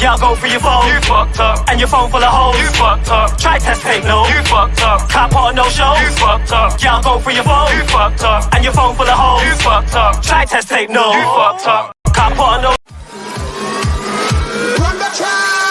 Yeah, I'll go through your phone. You fucked up. And your phone full of hoes. You fucked up. Try test tape, no. You fucked up. Can't put on no show. You fucked up. Yeah, I'll go through your phone. You fucked up. And your phone full of hoes. You fucked up. Try test tape, no. You fucked up. Can't put on no. Run the track.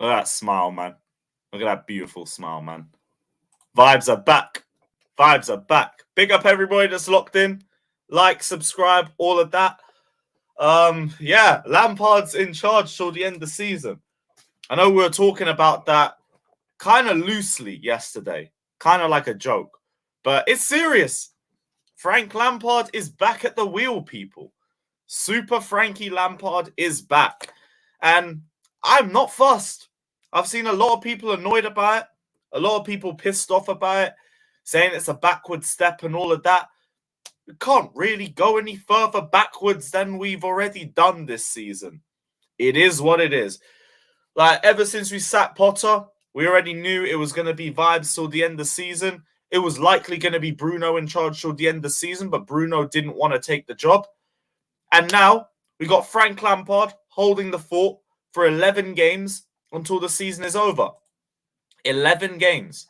Look at that smile, man. Look at that beautiful smile, man. Vibes are back. Vibes are back. Big up everybody that's locked in. Like, subscribe, all of that. Yeah, Lampard's in charge till the end of the season. I know we were talking about that kind of loosely yesterday. Kind of like a joke. But it's serious. Frank Lampard is back at the wheel, people. Super Frankie Lampard is back. And I'm not fussed. I've seen a lot of people annoyed about it. A lot of people pissed off about it. Saying it's a backward step and all of that. We can't really go any further backwards than we've already done this season. It is what it is. Like, ever since we sacked Potter, we already knew it was going to be vibes till the end of the season. It was likely going to be Bruno in charge till the end of the season, but Bruno didn't want to take the job. And now we got Frank Lampard holding the fort for 11 games until the season is over. 11 games.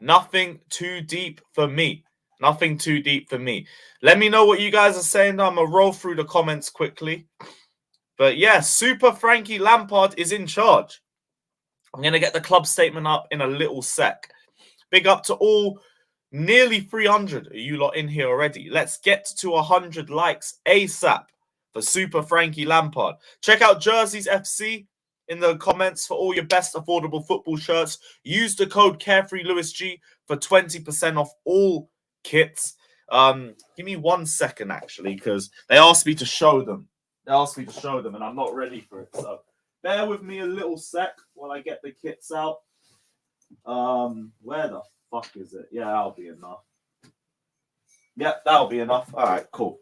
Nothing too deep for me. Nothing too deep for me. Let me know what you guys are saying. I'm going to roll through the comments quickly. But yeah, Super Frankie Lampard is in charge. I'm going to get the club statement up in a little sec. Big up to all nearly 300 of you lot in here already. Let's get to 100 likes ASAP for Super Frankie Lampard. Check out Jerseys FC in the comments for all your best affordable football shirts. Use the code CarefreeLewisG for 20% off all kits. Give me 1 second, actually, because they asked me to show them. They asked me to show them, and I'm not ready for it. So bear with me a little sec while I get the kits out. Where the fuck is it? Yeah, that'll be enough. Yep, that'll be enough. All right, cool.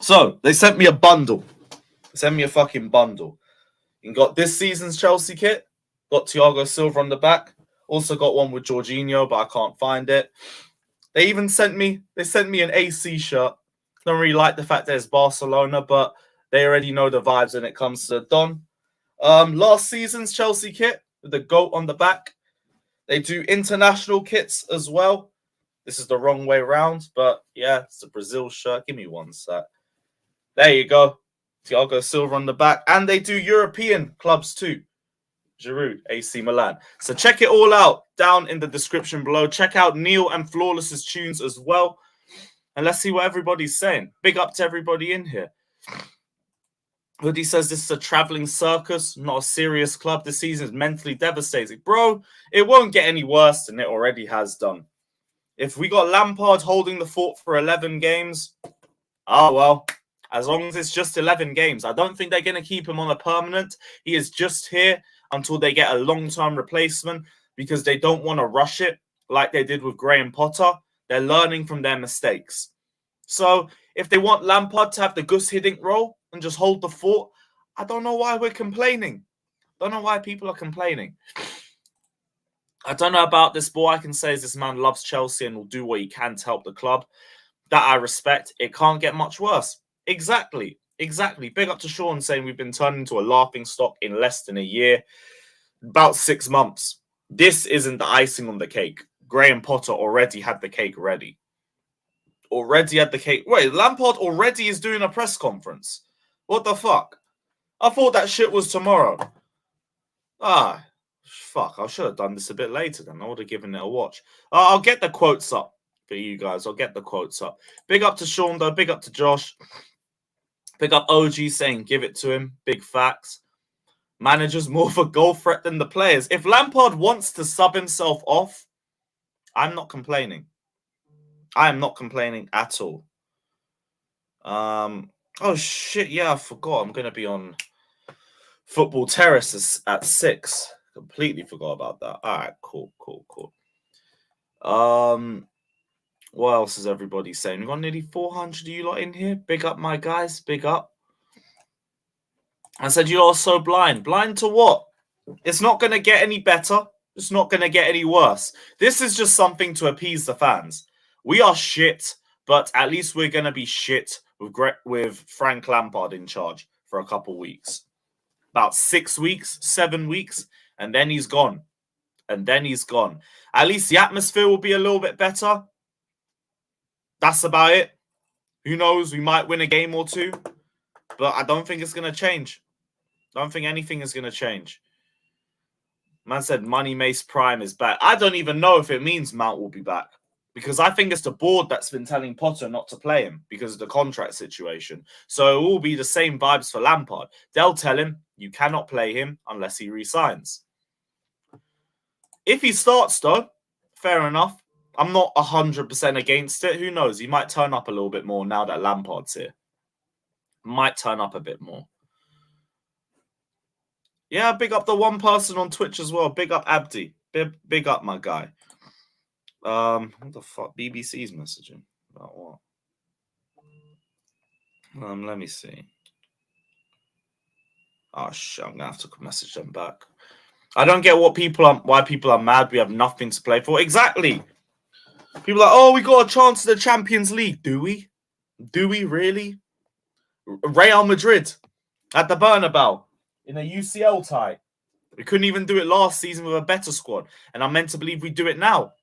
So they sent me a bundle. They sent me a fucking bundle. You got this season's Chelsea kit. Got Thiago Silva on the back. Also got one with Jorginho, but I can't find it. They even sent me an AC shirt. Don't really like the fact that it's Barcelona, but they already know the vibes when it comes to Don. Last season's Chelsea kit with the GOAT on the back. They do international kits as well. This is the wrong way around, but yeah, it's a Brazil shirt. Give me one sec. There you go. Thiago Silva on the back. And they do European clubs too. Giroud, AC Milan. So check it all out down in the description below. Check out Neil and Flawless's tunes as well. And let's see what everybody's saying. Big up to everybody in here. Hoodie says this is a traveling circus, not a serious club. This season is mentally devastating. Bro, it won't get any worse than it already has done. If we got Lampard holding the fort for 11 games, oh well, as long as it's just 11 games. I don't think they're going to keep him on a permanent. He is just here until they get a long-term replacement because they don't want to rush it like they did with Graham Potter. They're learning from their mistakes. So if they want Lampard to have the Gus Hiddink role and just hold the fort, I don't know why we're complaining. Don't know why people are complaining. I don't know about this, but all I can say is this man loves Chelsea and will do what he can to help the club. That I respect. It can't get much worse. Exactly. Big up to Sean saying we've been turned into a laughing stock in less than a year. About 6 months. This isn't the icing on the cake. Graham Potter already had the cake ready. Wait, Lampard already is doing a press conference. What the fuck? I thought that shit was tomorrow. Fuck. I should have done this a bit later then. I would have given it a watch. I'll get the quotes up for you guys. Big up to Sean though. Big up to Josh. Big up OG saying give it to him. Big facts. Manager's more of a goal threat than the players. If Lampard wants to sub himself off, I'm not complaining. I am not complaining at all. Oh shit, yeah, I forgot. I'm gonna be on Football Terrace at 6. Completely forgot about that. Alright, cool. What else is everybody saying? We've got nearly 400 of you lot in here. Big up, my guys. Big up. I said you are so blind. Blind to what? It's not going to get any better. It's not going to get any worse. This is just something to appease the fans. We are shit, but at least we're going to be shit with Frank Lampard in charge for a couple weeks. About 6 weeks, 7 weeks, and then he's gone. At least the atmosphere will be a little bit better. That's about it. Who knows? We might win a game or two. But I don't think it's going to change. I don't think anything is going to change. Man said Money Mace Prime is back. I don't even know if it means Mount will be back. Because I think it's the board that's been telling Potter not to play him because of the contract situation. So it will be the same vibes for Lampard. They'll tell him you cannot play him unless he resigns. If he starts, though, fair enough. I'm not 100% against it. Who knows? He might turn up a little bit more now that Lampard's here. Might turn up a bit more. Yeah, big up the one person on Twitch as well. Big up Abdi. Big up my guy. What the fuck? BBC's messaging about what? Let me see. Oh shit! I'm gonna have to message them back. I don't get why people are mad. We have nothing to play for. Exactly. People are like, oh, we got a chance at the Champions League. Do we? Do we really? Real Madrid at the Bernabeu in a UCL tie. We couldn't even do it last season with a better squad, and I'm meant to believe we do it now.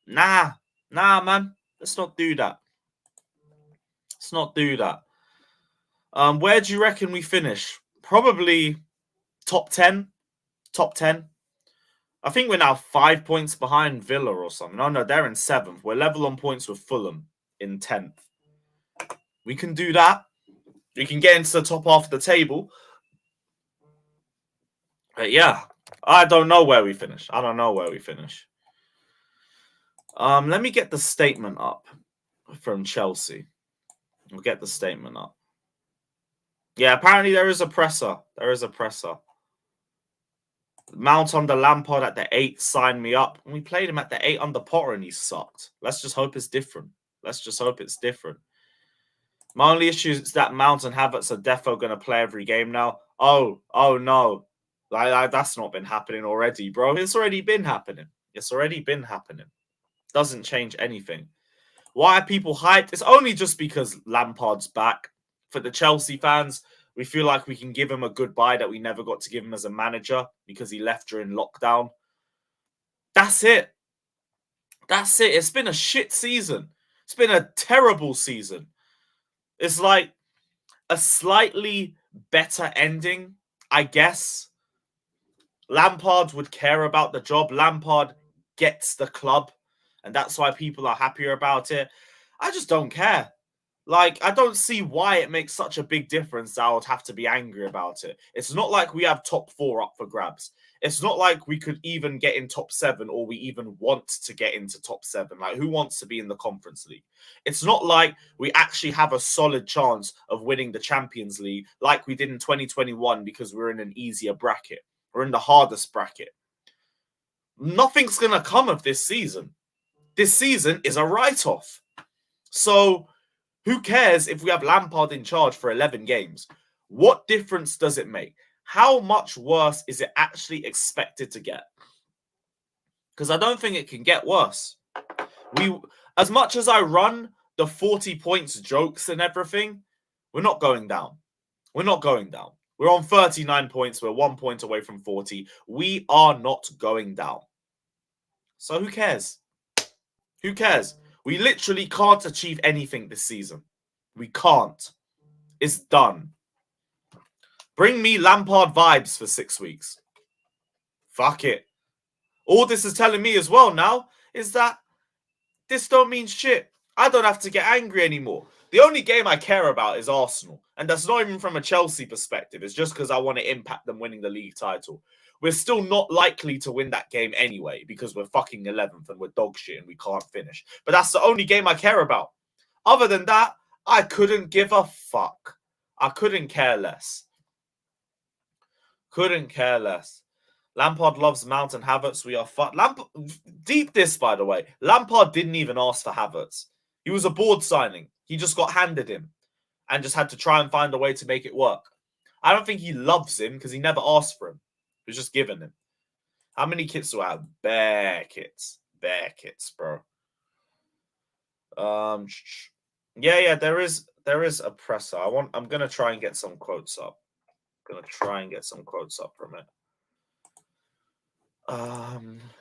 Nah, man. Let's not do that. Where do you reckon we finish? Probably top 10. I think we're now 5 points behind Villa or something. No, they're in 7th. We're level on points with Fulham in 10th. We can do that. We can get into the top half of the table. But yeah, I don't know where we finish. Let me get the statement up from Chelsea. We'll get the statement up. Yeah, apparently there is a presser. Mount under Lampard at the 8 signed me up. And we played him at the 8 under Potter and he sucked. Let's just hope it's different. My only issue is that Mount and Havertz are defo going to play every game now. Oh no. That's not been happening already, bro. It's already been happening. Doesn't change anything. Why are people hyped? It's only just because Lampard's back. For the Chelsea fans, we feel like we can give him a goodbye that we never got to give him as a manager because he left during lockdown. That's it. That's it. It's been a shit season. It's been a terrible season. It's like a slightly better ending, I guess. Lampard would care about the job. Lampard gets the club, and that's why people are happier about it. I just don't care. Like, I don't see why it makes such a big difference that I would have to be angry about it. It's not like we have top 4 up for grabs. It's not like we could even get in top 7 or we even want to get into top 7. Like, who wants to be in the Conference League? It's not like we actually have a solid chance of winning the Champions League like we did in 2021 because we're in an easier bracket. We're in the hardest bracket. Nothing's going to come of this season. This season is a write-off. So who cares if we have Lampard in charge for 11 games? What difference does it make? How much worse is it actually expected to get? Because I don't think it can get worse. As much as I run the 40 points jokes and everything, we're not going down. We're not going down. We're on 39 points. We're 1 point away from 40. We are not going down. So who cares? Who cares? We literally can't achieve anything this season. We can't. It's done. Bring me Lampard vibes for 6 weeks. Fuck it. All this is telling me as well now is that this don't mean shit. I don't have to get angry anymore. The only game I care about is Arsenal. And that's not even from a Chelsea perspective. It's just because I want to impact them winning the league title. We're still not likely to win that game anyway because we're fucking 11th and we're dog shit and we can't finish. But that's the only game I care about. Other than that, I couldn't give a fuck. I couldn't care less. Couldn't care less. Lampard loves Mount and Havertz. We are fucked. Deep this, by the way. Lampard didn't even ask for Havertz. He was a board signing. He just got handed him and just had to try and find a way to make it work. I don't think he loves him because he never asked for him. It was just given him. How many kits do I have? Bare kits. Bare kits, bro. Yeah, there is a presser. I'm gonna try and get some quotes up. From it.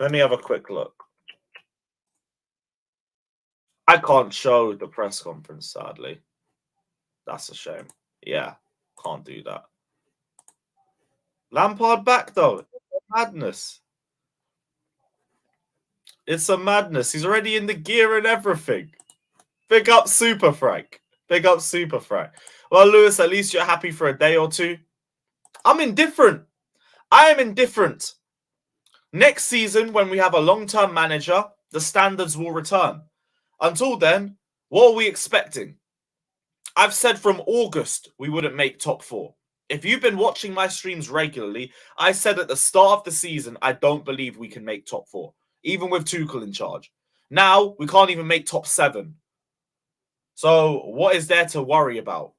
Let me have a quick look. I can't show the press conference, sadly. That's a shame. Yeah, can't do that. Lampard back, though. Madness. It's a madness. He's already in the gear and everything. Big up Super Frank. Big up Super Frank. Well, Lewis, at least you're happy for a day or two. I'm indifferent. I am indifferent. Next season, when we have a long-term manager, the standards will return. Until then, what are we expecting? I've said from August we wouldn't make top 4. If you've been watching my streams regularly, I said at the start of the season, I don't believe we can make top 4, even with Tuchel in charge. Now, we can't even make top 7. So, what is there to worry about?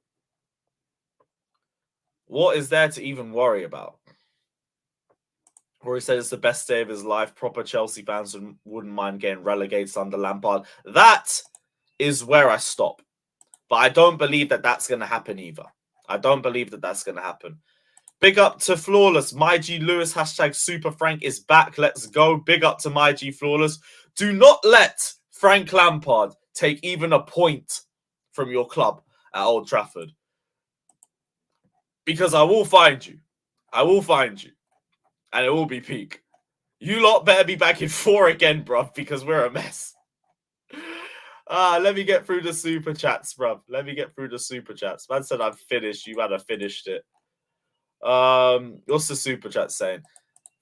What is there to even worry about? Rory said it's the best day of his life. Proper Chelsea fans wouldn't mind getting relegated under Lampard. That is where I stop. But I don't believe that that's going to happen either. I don't believe that that's going to happen. Big up to Flawless. My G Lewis, hashtag Super Frank is back. Let's go. Big up to My G Flawless. Do not let Frank Lampard take even a point from your club at Old Trafford. Because I will find you. I will find you. And it will be peak. You lot better be back in 4 again, bruv, because we're a mess. Let me get through the super chats, bruv. Let me get through the super chats. Man said I've finished. You had to finished it. What's the super chat saying?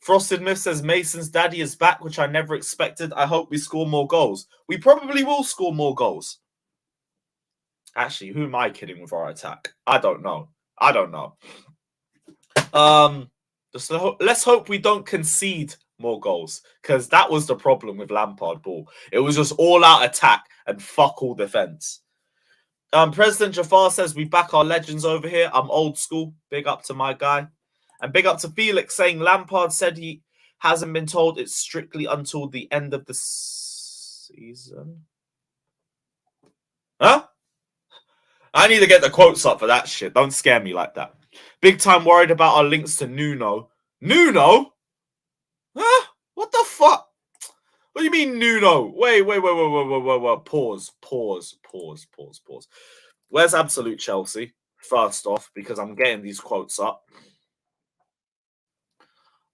Frosted Myth says Mason's daddy is back, which I never expected. I hope we score more goals. We probably will score more goals. Actually, who am I kidding with our attack? I don't know. Let's hope we don't concede more goals, because that was the problem with Lampard ball. It was just all-out attack and fuck all defense. President Jafar says we back our legends over here. I'm old school. Big up to my guy. And big up to Felix saying Lampard said he hasn't been told it's strictly until the end of the season. Huh? I need to get the quotes up for that shit. Don't scare me like that. Big time worried about our links to Nuno. Nuno? Huh? What the fuck? What do you mean, Nuno? Wait. Pause. Where's absolute Chelsea? First off, because I'm getting these quotes up.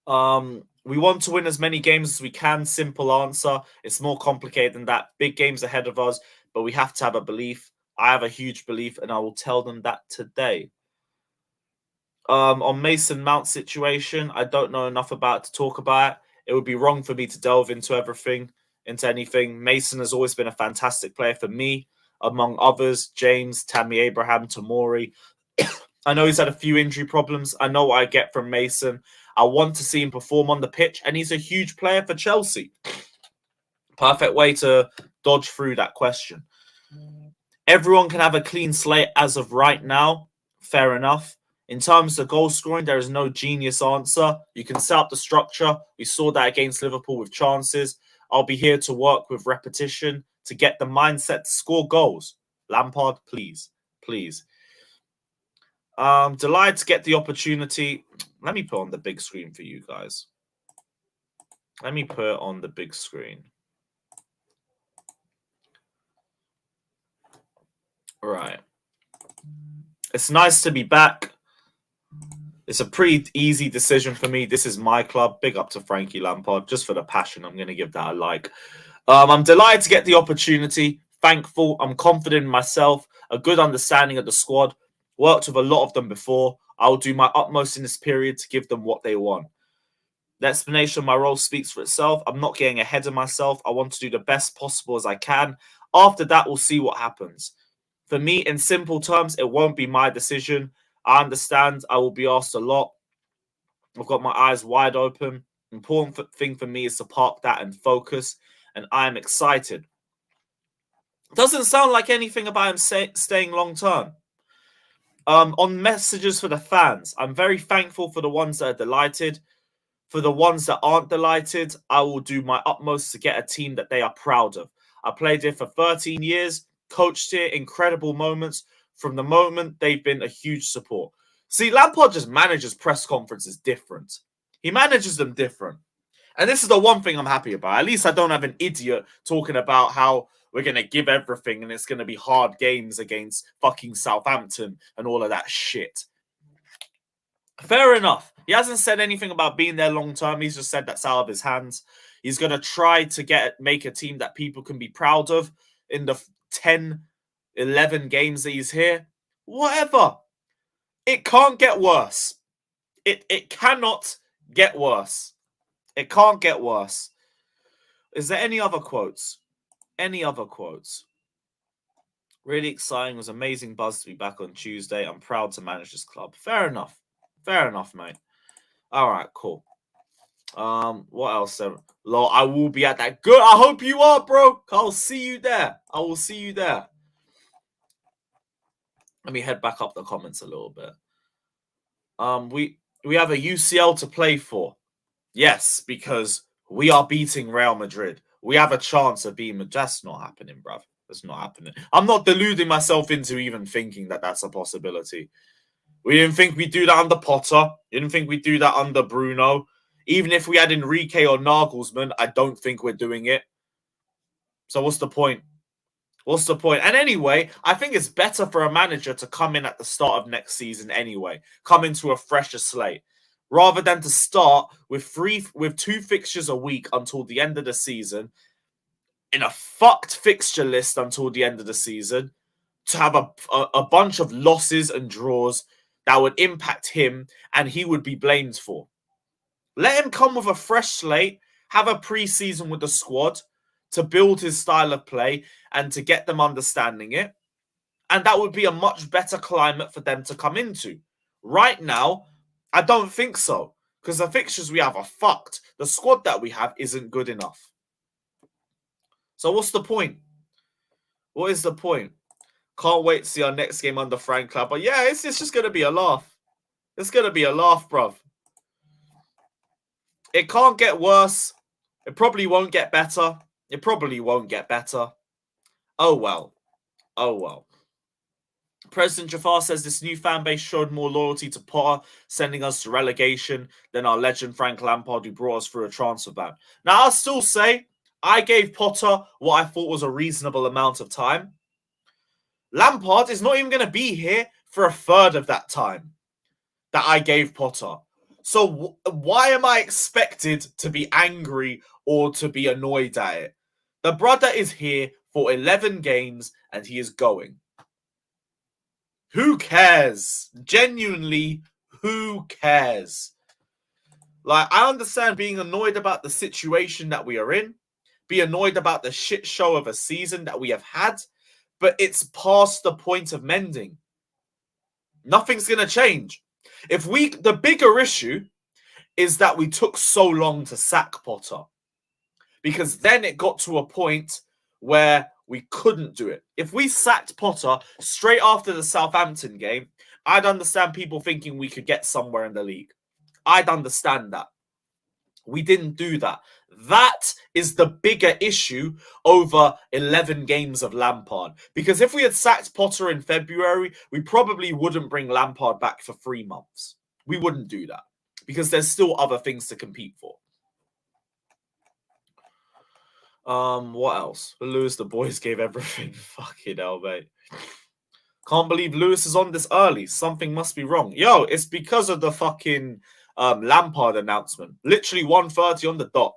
We want to win as many games as we can. Simple answer. It's more complicated than that. Big games ahead of us, but we have to have a belief. I have a huge belief, and I will tell them that today. On Mason Mount's situation, I don't know enough about it to talk about it. It would be wrong for me to delve into anything. Mason has always been a fantastic player for me, among others. James, Tammy Abraham, Tomori. I know he's had a few injury problems. I know what I get from Mason. I want to see him perform on the pitch, and he's a huge player for Chelsea. Perfect way to dodge through that question. Everyone can have a clean slate as of right now. Fair enough. In terms of goal scoring, there is no genius answer. You can set up the structure. We saw that against Liverpool with chances. I'll be here to work with repetition to get the mindset to score goals. Lampard, please. Delighted to get the opportunity. Let me put on the big screen for you guys. Let me put it on the big screen. All right. It's nice to be back. It's a pretty easy decision for me. This is my club. Big up to Frankie Lampard. Just for the passion, I'm going to give that a like. I'm delighted to get the opportunity. Thankful. I'm confident in myself. A good understanding of the squad. Worked with a lot of them before. I'll do my utmost in this period to give them what they want. The explanation of my role speaks for itself. I'm not getting ahead of myself. I want to do the best possible as I can. After that, we'll see what happens. For me, in simple terms, it won't be my decision. I understand I will be asked a lot. I've got my eyes wide open. Important thing for me is to park that and focus. And I am excited. Doesn't sound like anything about him staying long term. On messages for the fans, I'm very thankful for the ones that are delighted. For the ones that aren't delighted, I will do my utmost to get a team that they are proud of. I played here for 13 years, coached here, incredible moments. From the moment, they've been a huge support. See, Lampard just manages press conferences different. He manages them different. And this is the one thing I'm happy about. At least I don't have an idiot talking about how we're going to give everything and it's going to be hard games against fucking Southampton and all of that shit. Fair enough. He hasn't said anything about being there long term. He's just said that's out of his hands. He's going to try to make a team that people can be proud of in the 10, 11 games that he's here. Whatever. It can't get worse. It cannot get worse. It can't get worse. Is there any other quotes? Any other quotes? Really exciting. It was amazing buzz to be back on Tuesday. I'm proud to manage this club. Fair enough. Fair enough, mate. All right, cool. What else? Lol, I will be at that. Good. I hope you are, bro. I'll see you there. I will see you there. Let me head back up the comments a little bit. We have a UCL to play for. Yes, because we are beating Real Madrid. We have a chance of beating. That's not happening, bruv. That's not happening. I'm not deluding myself into even thinking that that's a possibility. We didn't think we'd do that under Potter. Didn't think we'd do that under Bruno. Even if we had Enrique or Nagelsmann, I don't think we're doing it. So what's the point? What's the point? And anyway, I think it's better for a manager to come in at the start of next season anyway. Come into a fresher slate. Rather than to start with 2 fixtures a week until the end of the season, in a fucked fixture list until the end of the season, to have a bunch of losses and draws that would impact him and he would be blamed for. Let him come with a fresh slate, have a pre-season with the squad to build his style of play and to get them understanding it. And that would be a much better climate for them to come into. Right now, I don't think so. Because the fixtures we have are fucked. The squad that we have isn't good enough. So what's the point? What is the point? Can't wait to see our next game under Frank Lampard. But yeah, it's just going to be a laugh. It's going to be a laugh, bruv. It can't get worse. It probably won't get better. It probably won't get better. Oh, well. Oh, well. President Jafar says this new fan base showed more loyalty to Potter, sending us to relegation than our legend Frank Lampard, who brought us through a transfer ban. Now, I'll still say I gave Potter what I thought was a reasonable amount of time. Lampard is not even going to be here for a third of that time that I gave Potter. So why am I expected to be angry or to be annoyed at it? The brother is here for 11 games and he is going. Who cares? Genuinely, who cares? Like, I understand being annoyed about the situation that we are in, be annoyed about the shit show of a season that we have had, but it's past the point of mending. Nothing's going to change. The bigger issue is that we took so long to sack Potter, because then it got to a point where we couldn't do it. If we sacked Potter straight after the Southampton game, I'd understand people thinking we could get somewhere in the league. I'd understand that. We didn't do that. That is the bigger issue over 11 games of Lampard. Because if we had sacked Potter in February, we probably wouldn't bring Lampard back for 3 months. We wouldn't do that. Because there's still other things to compete for. What else? Lewis, the boys gave everything. Fucking hell, mate. Can't believe Lewis is on this early. Something must be wrong. Yo, it's because of the fucking Lampard announcement. Literally 1:30 on the dot.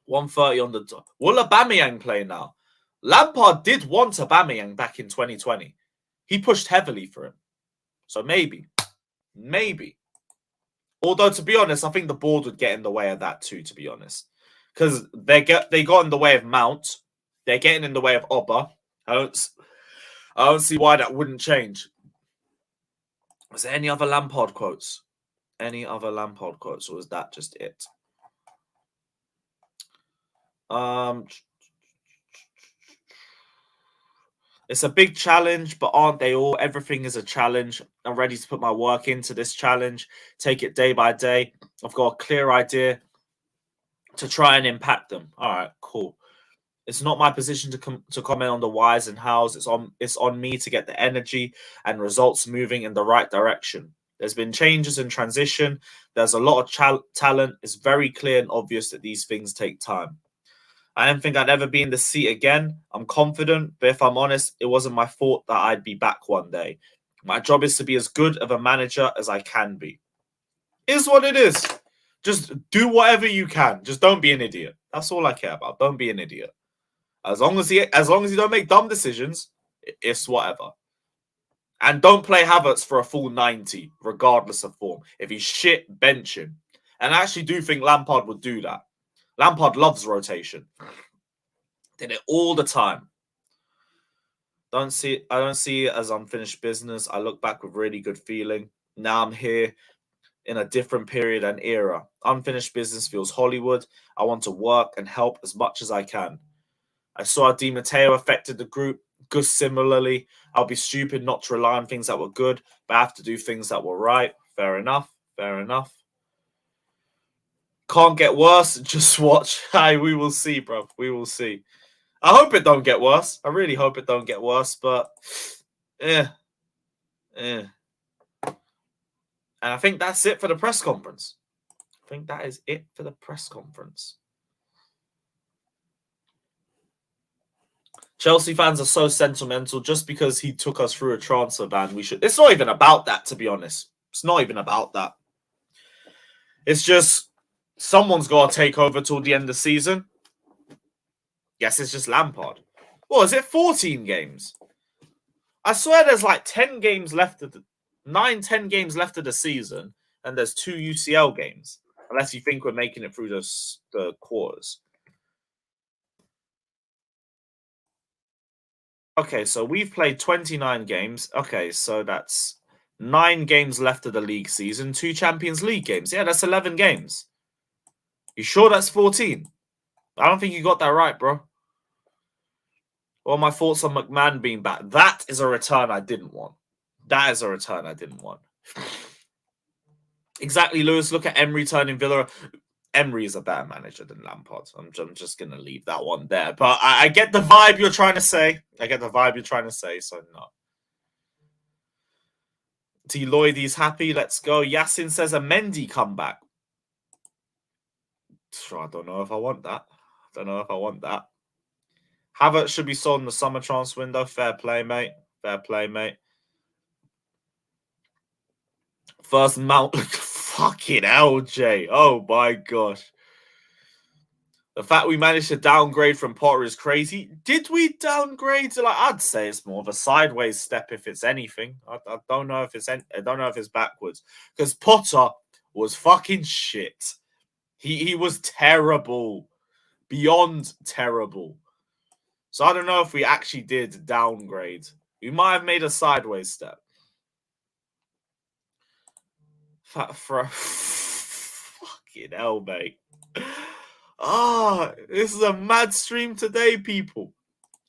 1:30 on the dot. Will Aubameyang play now? Lampard did want Aubameyang back in 2020. He pushed heavily for him. So maybe. Maybe. Although, to be honest, I think the board would get in the way of that too, to be honest. Because they got in the way of Mount. They're getting in the way of Oba. I don't see why that wouldn't change. Was there any other Lampard quotes? Any other Lampard quotes, or was that just it? It's a big challenge, but aren't they all? Everything is a challenge. I'm ready to put my work into this challenge. Take it day by day. I've got a clear idea to try and impact them. All right, cool. It's not my position to comment on the whys and hows. It's on me to get the energy and results moving in the right direction. There's been changes and transition. There's a lot of talent. It's very clear and obvious that these things take time. I don't think I'd ever be in the seat again. I'm confident, but if I'm honest, it wasn't my fault that I'd be back one day. My job is to be as good of a manager as I can be. Is what it is. Just do whatever you can. Just don't be an idiot. That's all I care about. Don't be an idiot. As long as you don't make dumb decisions, it's whatever. And don't play Havertz for a full 90, regardless of form. If he's shit, bench him. And I actually do think Lampard would do that. Lampard loves rotation. Did it all the time. I don't see it as unfinished business. I look back with really good feeling. Now I'm here in a different period and era. Unfinished business feels Hollywood. I want to work and help as much as I can. I saw how Di Matteo affected the group. Gus similarly. I'll be stupid not to rely on things that were good, but I have to do things that were right. Fair enough. Fair enough. Can't get worse. Just watch. We will see, bro. We will see. I hope it don't get worse. I really hope it don't get worse, but And I think that's it for the press conference. I think that is it for the press conference. Chelsea fans are so sentimental just because he took us through a transfer ban. It's not even about that, to be honest. It's not even about that. It's just someone's got to take over till the end of the season. Yes, it's just Lampard. What is it? 14 games? I swear there's like 10 games left of 10 games left of the season, and there's 2 UCL games. Unless you think we're making it through the quarters. Okay, so we've played 29 games. Okay, so that's 9 games left of the league season, 2 Champions League games. Yeah, that's 11 games. You sure that's 14? I don't think you got that right, bro. Well, my thoughts on McMahon being back. That is a return I didn't want. That is a return I didn't want. Exactly, Lewis. Look at Emery turning Villa. Emery is a better manager than Lampard. I'm just going to leave that one there. But I get the vibe you're trying to say. So no. T. Lloyd, he's happy. Let's go. Yasin says a Mendy comeback. I don't know if I want that. Havertz should be sold in the summer transfer window. Fair play, mate. First Mount. Fucking LJ. Oh my gosh. The fact we managed to downgrade from Potter is crazy. Did we downgrade? I'd say it's more of a sideways step if it's anything. I don't know if it's backwards, because Potter was fucking shit. He was terrible, beyond terrible. So I don't know if we actually did downgrade. We might have made a sideways step. Fucking hell, mate. This is a mad stream today, people.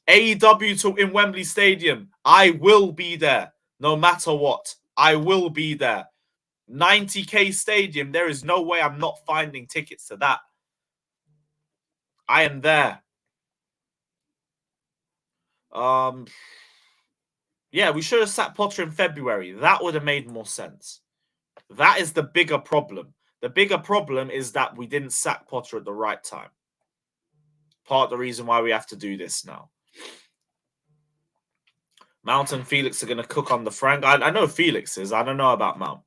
AEW in Wembley Stadium. I will be there, no matter what. I will be there. 90k stadium. There is no way I'm not finding tickets to that. I am there. Yeah, we should have sat Potter in February. That would have made more sense. That is the bigger problem. The bigger problem is that we didn't sack Potter at the right time. Part of the reason why we have to do this now. Mount and Felix are going to cook on the Frank. I know Felix is. I don't know about Mount.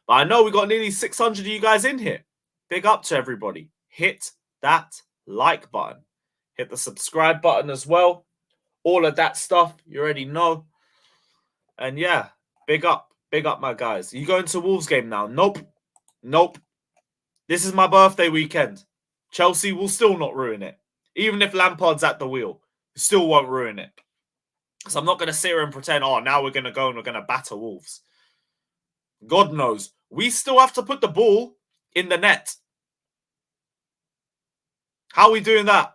But I know we got nearly 600 of you guys in here. Big up to everybody. Hit that like button. Hit the subscribe button as well. All of that stuff, you already know. And yeah, big up my guys. You going to Wolves game now? Nope. This is my birthday weekend. Chelsea will still not ruin it. Even if Lampard's at the wheel, it still won't ruin it. So I'm not going to sit here and pretend, now we're going to go and we're going to batter Wolves. God knows. We still have to put the ball in the net. How are we doing that?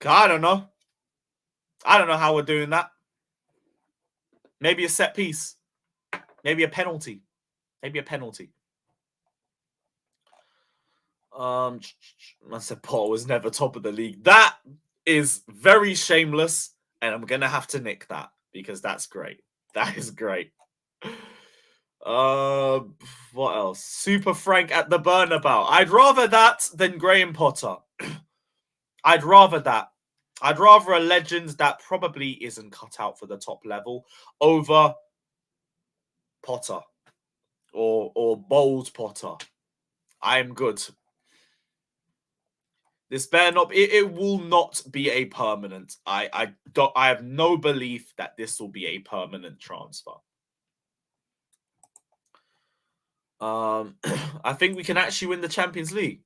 I don't know. I don't know how we're doing that. Maybe a set piece. Maybe a penalty. I said Paul was never top of the league. That is very shameless, and I'm gonna have to nick that because that's great. That is great. What else? Super Frank at the Burnabout. I'd rather that than Graham Potter. I'd rather that. I'd rather a legend that probably isn't cut out for the top level over Potter or bold Potter. I am good. This better not. It will not be a permanent. I have no belief that this will be a permanent transfer. I think we can actually win the Champions League.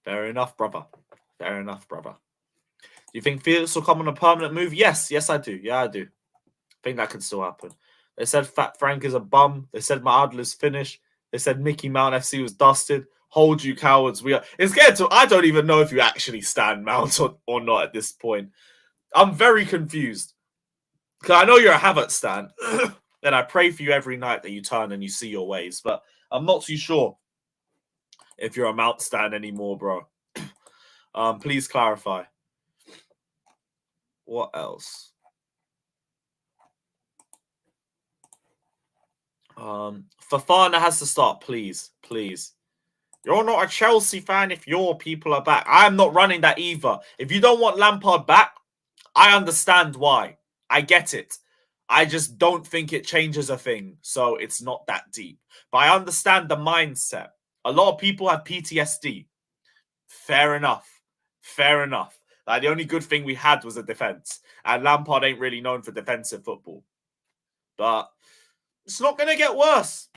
Fair enough, brother. Do you think Felix will come on a permanent move? Yes, I do. Yeah, I do. I think that could still happen. They said Fat Frank is a bum. They said Maadler's finished. They said Mickey Mount FC was dusted. Hold you cowards. It's getting to. I don't even know if you actually stand Mount or not at this point. I'm very confused. Because I know you're a Havertz stan. And I pray for you every night that you turn and you see your ways. But I'm not too sure if you're a Mount stan anymore, bro. Please clarify. What else? Fafana has to start, please. You're not a Chelsea fan if your people are back. I'm not running that either. If you don't want Lampard back, I understand why. I get it. I just don't think it changes a thing. So it's not that deep. But I understand the mindset. A lot of people have PTSD. Fair enough. Like, the only good thing we had was a defense. And Lampard ain't really known for defensive football. But it's not going to get worse.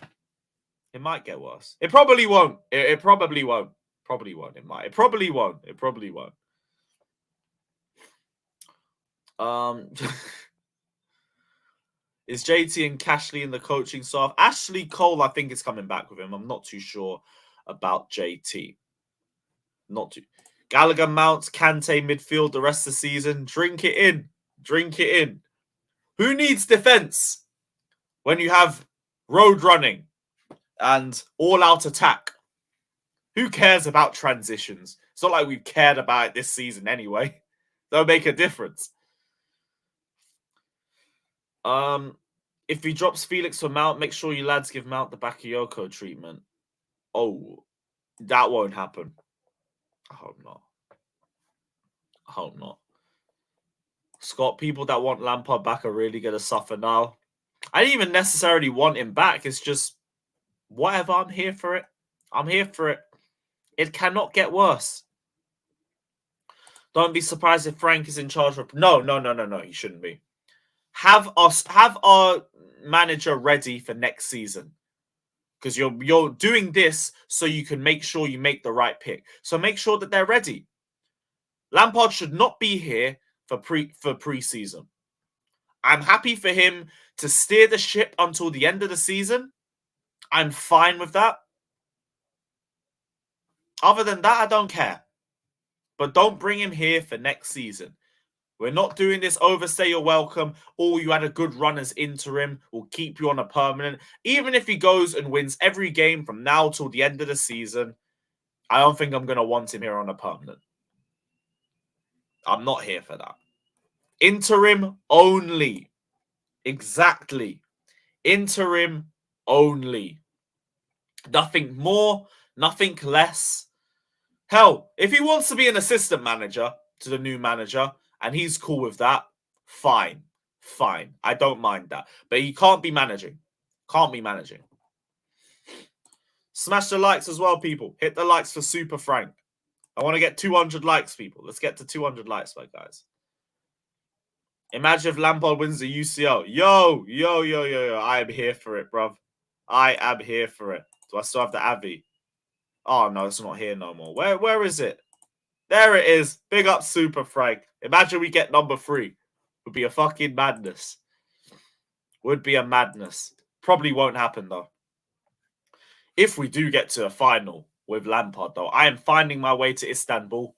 It might get worse. It probably won't. It probably won't. It might. It probably won't. Is JT and Cashley in the coaching staff? Ashley Cole, I think, is coming back with him. I'm not too sure about JT. Gallagher, Mounts, Kante, midfield the rest of the season. Drink it in. Who needs defense when you have road running and all-out attack? Who cares about transitions? It's not like we've cared about it this season anyway. Don't make a difference. If he drops Felix for Mount, make sure you lads give Mount the Bakayoko treatment. Oh, that won't happen. I hope not. I hope not. Scott, people that want Lampard back are really going to suffer now. I didn't even necessarily want him back. It's just, whatever, I'm here for it. I'm here for it. It cannot get worse. Don't be surprised if Frank is in charge of... No. He shouldn't be. Have our manager ready for next season. Because you're doing this so you can make sure you make the right pick. So make sure that they're ready. Lampard should not be here for pre-season. I'm happy for him to steer the ship until the end of the season. I'm fine with that. Other than that, I don't care. But don't bring him here for next season. We're not doing this overstay your welcome. Or you had a good run as interim. We'll keep you on a permanent. Even if he goes and wins every game from now till the end of the season, I don't think I'm going to want him here on a permanent. I'm not here for that. Interim only. Exactly. Interim only. Nothing more, nothing less. Hell, if he wants to be an assistant manager to the new manager and he's cool with that, fine. Fine. I don't mind that. But he can't be managing. Can't be managing. Smash the likes as well, people. Hit the likes for Super Frank. I want to get 200 likes, people. Let's get to 200 likes, my guys. Imagine if Lampard wins the UCL. Yo. I am here for it, bruv. I am here for it. Do I still have the Avi? Oh, no, it's not here no more. Where is it? There it is. Big up Super Frank. Imagine we get number 3. Would be a fucking madness. Would be a madness. Probably won't happen, though. If we do get to a final with Lampard, though, I am finding my way to Istanbul.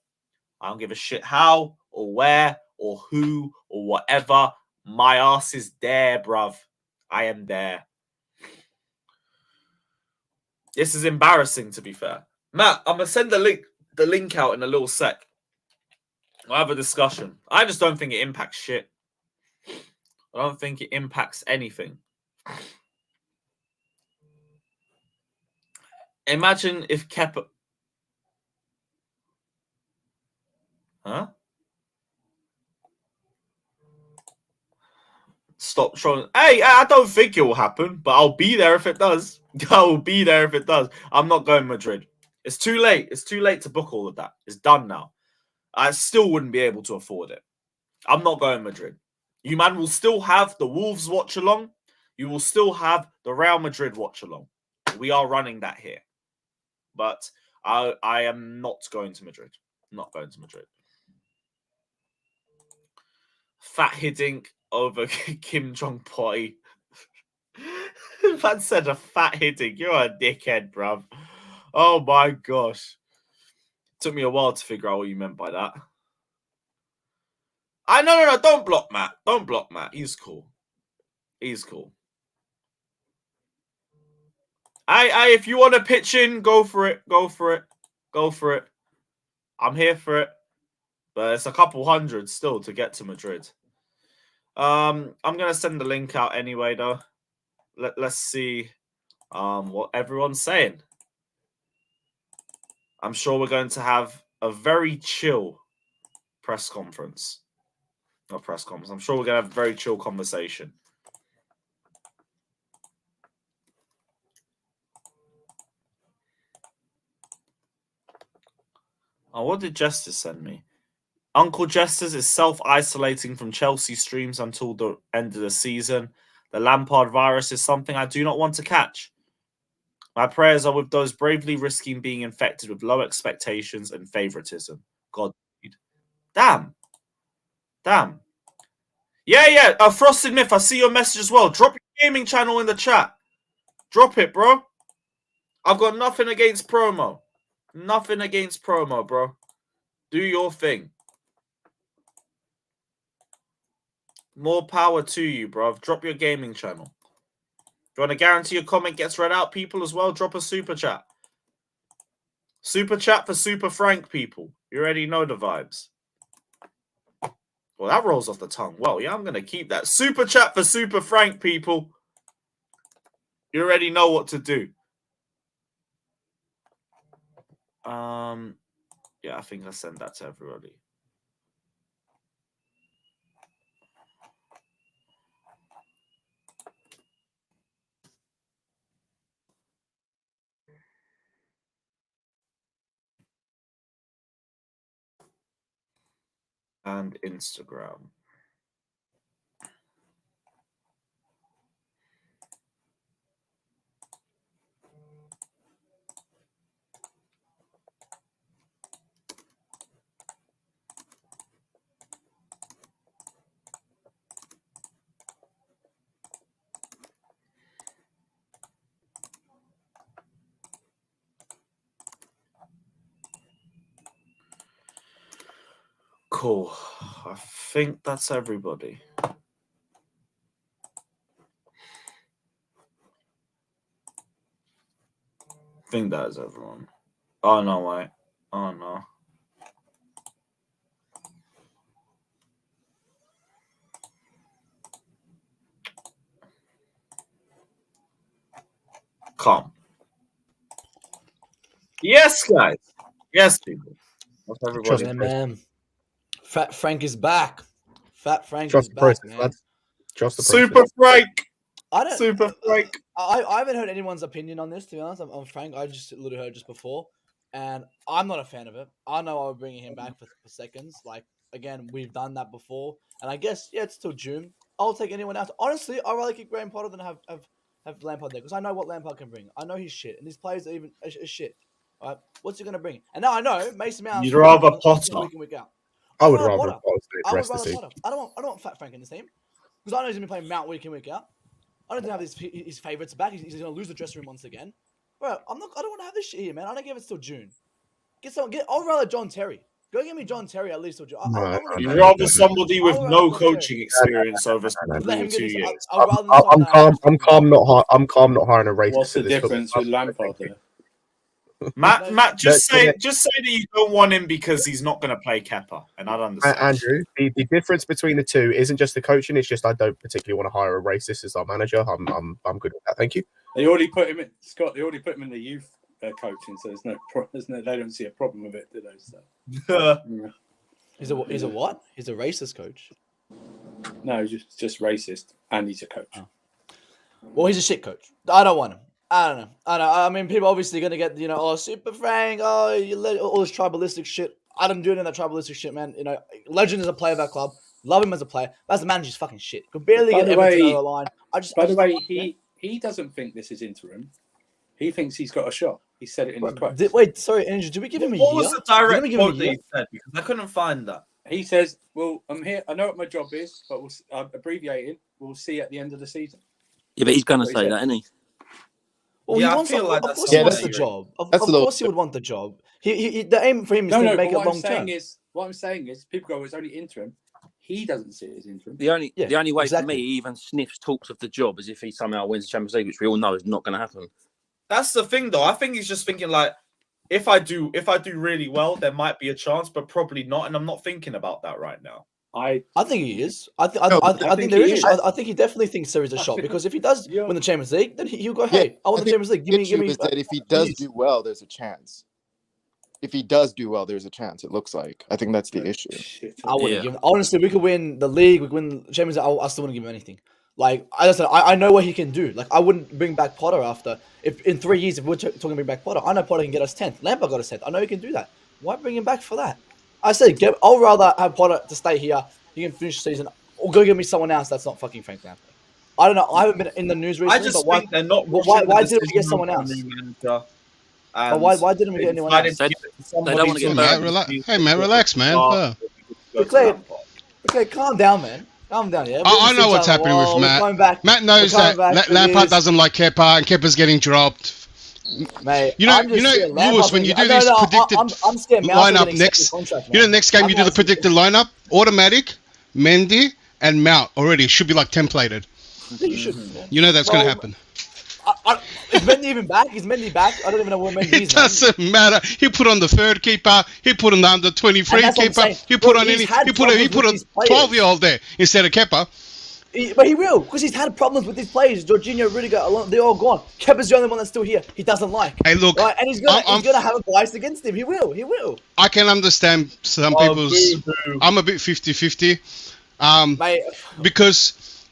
I don't give a shit how or where or who or whatever. My ass is there, bruv. I am there. This is embarrassing, to be fair. Matt, I'm going to send the link out in a little sec. I'll have a discussion. I just don't think it impacts shit. I don't think it impacts anything. Imagine if Kepa... Huh? Stop trolling. Hey, I don't think it will happen, but I'll be there if it does. I will be there if it does. I'm not going Madrid. It's too late. It's too late to book all of that. It's done now. I still wouldn't be able to afford it. I'm not going Madrid. You man will still have the Wolves watch along. You will still have the Real Madrid watch along. We are running that here. But I am not going to Madrid. Not going to Madrid. Fat Hiddink over Kim Jong Potty. Man said a fat Hiddink. You're a dickhead, bruv. Oh my gosh. Took me a while to figure out what you meant by that. No. Don't block Matt. Don't block Matt. He's cool. He's cool. If you want to pitch in, go for it. Go for it. Go for it. I'm here for it. But it's a couple hundred still to get to Madrid. I'm going to send the link out anyway, though. Let's see what everyone's saying. I'm sure we're going to have a very chill press conference. Not press conference. I'm sure we're going to have a very chill conversation. Oh, what did Justice send me? Uncle Jesters is self-isolating from Chelsea streams until the end of the season. The Lampard virus is something I do not want to catch. My prayers are with those bravely risking being infected with low expectations and favoritism. Godspeed. Damn. Yeah. Frosted Myth, I see your message as well. Drop your gaming channel in the chat. Drop it, bro. I've got nothing against promo. Nothing against promo, bro. Do your thing. More power to you, bro. Drop your gaming channel. Do you want to guarantee your comment gets read out, people, as well? Drop a super chat. Super chat for Super Frank, people. You already know the vibes. Well, that rolls off the tongue. Well, yeah, I'm going to keep that. Super chat for Super Frank, people. You already know what to do. Yeah, I think I sent that to everybody. And Instagram. Cool. I think that's everybody. I think that is everyone. Oh, no, wait. Oh, no. Come. Yes, guys. Yes, people. What's everybody? Yeah, man. Fat Frank is back. Fat Frank Trust is the back, process, man. lads. Trust the Super process. Frank. I don't. Super Frank. I haven't heard anyone's opinion on this. To be honest, I'm Frank. I just literally heard just before, and I'm not a fan of it. I know I was bringing him back for seconds. Like again, we've done that before, and I guess it's still June. I'll take anyone else. Honestly, I'd rather keep Graham Potter than have Lampard there because I know what Lampard can bring. I know he's shit, and his players are even is shit. All right, what's he gonna bring? And now I know Mason Mount. You'd rather Potter. Week in, week out. I would rather Potter. Potter stay I the would rest of the rather season. Potter. I don't want Fat Frank in this team because I know he's gonna be playing Mount week in, week out. I don't have his favourites back. He's going to lose the dressing room once again. Bro, I don't want to have this shit here, man. I don't give it till June. I'll rather John Terry. Go get me John Terry at least till June. You'd rather somebody with no coaching experience over Let him 2 get years. I'm calm. Not hiring a racist. What's the in this difference football. with Lampard there? Matt, just say that you don't want him because he's not going to play Kepa, and I'd understand. Andrew, the difference between the two isn't just the coaching. It's just I don't particularly want to hire a racist as our manager. I'm good with that. Thank you. They already put him in, Scott. They already put him in the youth coaching, so they don't see a problem with it, do they? So. He's a what? He's a racist coach. No, just racist, and he's a coach. Oh. Well, he's a shit coach. I don't want him. I don't know. I mean, people obviously going to get, Super Frank, you let all this tribalistic shit. I don't do any of that tribalistic shit, man. Legend is a player of that club. Love him as a player. But as a manager, he's fucking shit. Could barely get Everton over the line. By the way, he doesn't think this is interim. He thinks he's got a shot. He said it in his quote. Wait, sorry, Andrew, did we give him a year? What was the direct quote that he he said? Because I couldn't find that. He says, well, I'm here. I know what my job is, but I'm abbreviating. We'll see at the end of the season. Yeah, but he's going to say that, isn't he? Well, yeah, he wants, I feel like of that's course he wants the job. Of course he would want the job. The aim for him is to make it long term. What I'm saying is, people go, it's only interim. He doesn't see it as interim. The only way for me, he even sniffs talks of the job as if he somehow wins the Champions League, which we all know is not going to happen. That's the thing, though. I think he's just thinking like, if I do really well, there might be a chance, but probably not. And I'm not thinking about that right now. I think he is. I think there is a shot. I think he definitely thinks there is a shot because if he does win the Champions League, then he'll go, "Hey, I won the Champions League. Give me." Is that if he does do well, there's a chance. If he does do well, there's a chance. It looks like. I think that's the issue. I wouldn't give him. Honestly, we could win the league. We could win the Champions League. I still wouldn't give him anything. Like I said, I know what he can do. Like I wouldn't bring back Potter after if in 3 years if we're talking bring back Potter. I know Potter can get us 10th. Lampard got us 10th. I know he can do that. Why bring him back for that? I said, I'll rather have Potter to stay here. He can finish the season, or go get me someone else that's not fucking Frank Lampard. I don't know. I haven't been in the news recently. I just but think they're not. Why didn't we get someone else? But why didn't we get anyone else? They don't want to get burned. Hey, man, relax, man. Okay, calm down, man. Calm down, yeah. I know what's happening with Matt. Matt knows that Lampard doesn't like Kepa, and Kepa's getting dropped. Mate, Lewis, when you do this predicted lineup next, next game you do the predicted lineup, automatic, Mendy, and Mount already. It should be like templated. You should. You know that's going to happen. Is Mendy even back? Is Mendy back? I don't even know where Mendy is. It doesn't matter. He put on the third keeper. He put on the under 23 keeper. He put on any. He put a 12-year-old there instead of Kepa. But he will, because he's had problems with these players. Jorginho, Rudiger, they're all gone. Kepa's the only one that's still here. He doesn't like. Hey, look, right? And he's gonna have a bias against him. He will. I can understand some people's. I'm a bit 50-50, Mate. because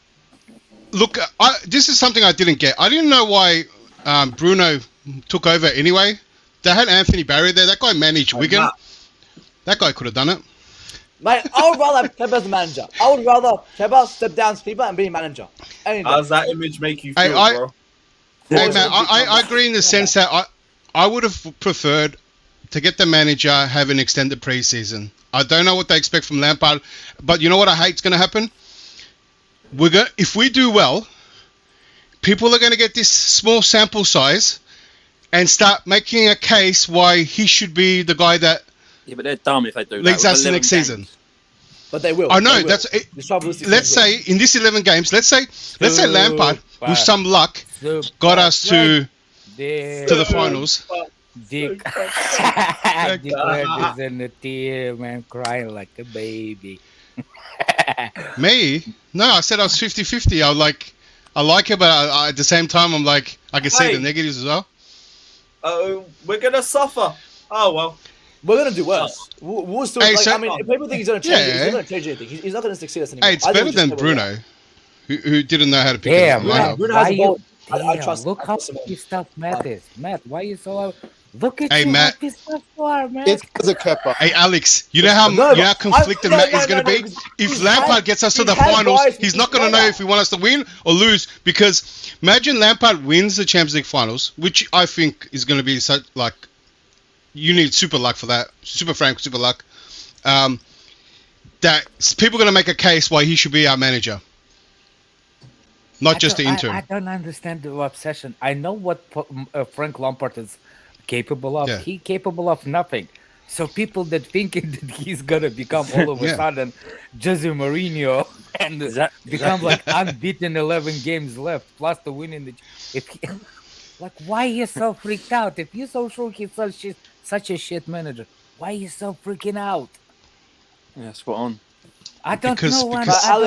look, this is something I didn't get. I didn't know why Bruno took over anyway. They had Anthony Barry there. That guy managed Wigan. That guy could have done it. Mate, I would rather have Kepa as the manager. I would rather Kepa step down as keeper and be manager. How does that image make you feel, bro? Hey, man, I agree in the sense that I would have preferred to get the manager, have an extended preseason. I don't know what they expect from Lampard, but you know what I hate's going to happen? If we do well, people are going to get this small sample size and start making a case why he should be the guy that but they're dumb if they do leads that. us the next season. But they will. I know. They will. That's it. Let's say in this 11 games, let's say Lampard, with some luck, got us to the finals. Dick is in the tear, man, crying like a baby. Me? No, I said I was 50-50. I like it, but at the same time, I'm like, I can see the negatives as well. Oh, we're gonna suffer. Oh well. We're gonna do worse. We'll still. If people think he's gonna change, he's not gonna change anything. He's not gonna succeed us anymore. Hey, it's better than Bruno, who didn't know how to pick it up. Bruno has a ball. I trust. Look how pissed off Matt is. Matt, why are you so? Look at you, Matt. How pissed off you are, man. It's because of Kepa. Hey, Alex, you know how conflicted Matt is going to be? If Lampard gets us to the finals, he's not going to know if he wants us to win or lose. Because imagine Lampard wins the Champions League finals, which I think is going to be such like. You need super luck for that. Super luck. That people are going to make a case why he should be our manager. Not just the interim. I don't understand the obsession. I know what Frank Lampard is capable of. Yeah. He's capable of nothing. So people that thinking that he's going to become all of a sudden Jose Mourinho and become like unbeaten 11 games left plus the win in the... Like, why are you so freaked out? If you're so sure he's such a shit manager, why are you so freaking out? Yeah, spot on. I don't know why. Alex, I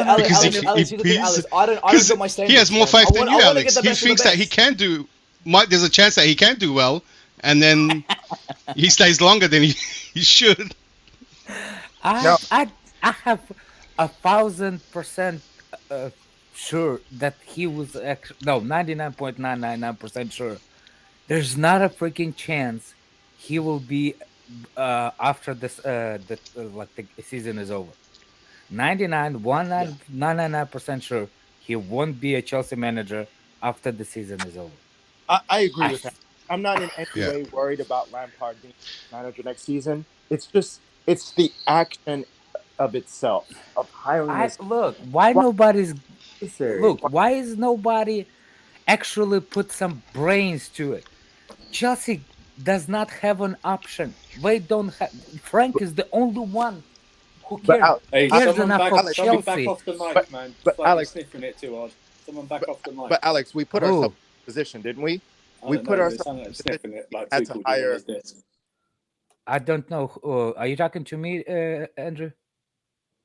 don't got my statement. He has more faith than you, Alex. He thinks that he can do. There's a chance that he can do well, and then he stays longer than he should. I have 1,000% sure that he was 99.999% sure. There's not a freaking chance he will be after this the season is over. 99% sure he won't be a Chelsea manager after the season is over. I agree with that. I'm not in any way worried about Lampard being manager next season. It's the action of itself of hiring. Why is nobody actually put some brains to it? Chelsea does not have an option. They don't have. Frank is the only one who cares. Someone back off the mic, man. But Alex sniffing it too hard. Someone back off the mic. But Alex, we put ourselves in a position, didn't we? We put ourselves sniffing it like at a higher. I don't know. Are you talking to me, Andrew?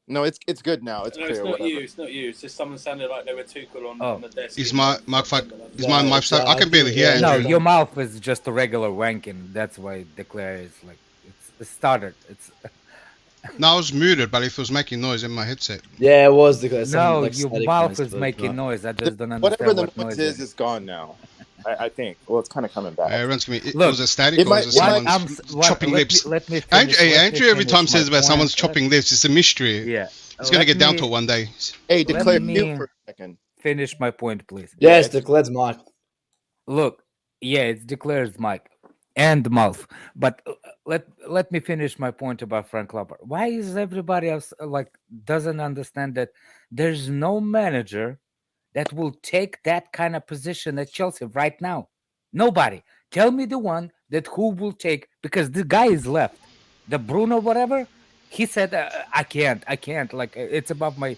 No, it's good now. It's clear. It's not you. It's not you. It's just someone sounded like they were Tuchel on the desk. Is my mic stuck? I can barely hear. No, your mouth is just a regular wanking. That's why Declare is like it started. It's. No, I was muted, but if it was making noise in my headset. Yeah, it was. No, your mouth is making noise. I just don't understand. Whatever the noise is gone now. I think. Well, it's kind of coming back. Everyone's gonna be. Look, was it static or was it someone's chopping lips? Andrew every time says about someone's chopping lips. It's a mystery. Yeah. It's going to get down to it one day. Hey, Declare mute for a second. Finish my point, please. Yes, Declare's mic. Look, it's Declare's mic and mouth. But let me finish my point about Frank Lampard. Why is everybody else doesn't understand that there's no manager that will take that kind of position at Chelsea right now? Nobody. Tell me the one that who will take, because the guy is left. The Bruno whatever. He said, I can't. Like, it's above my,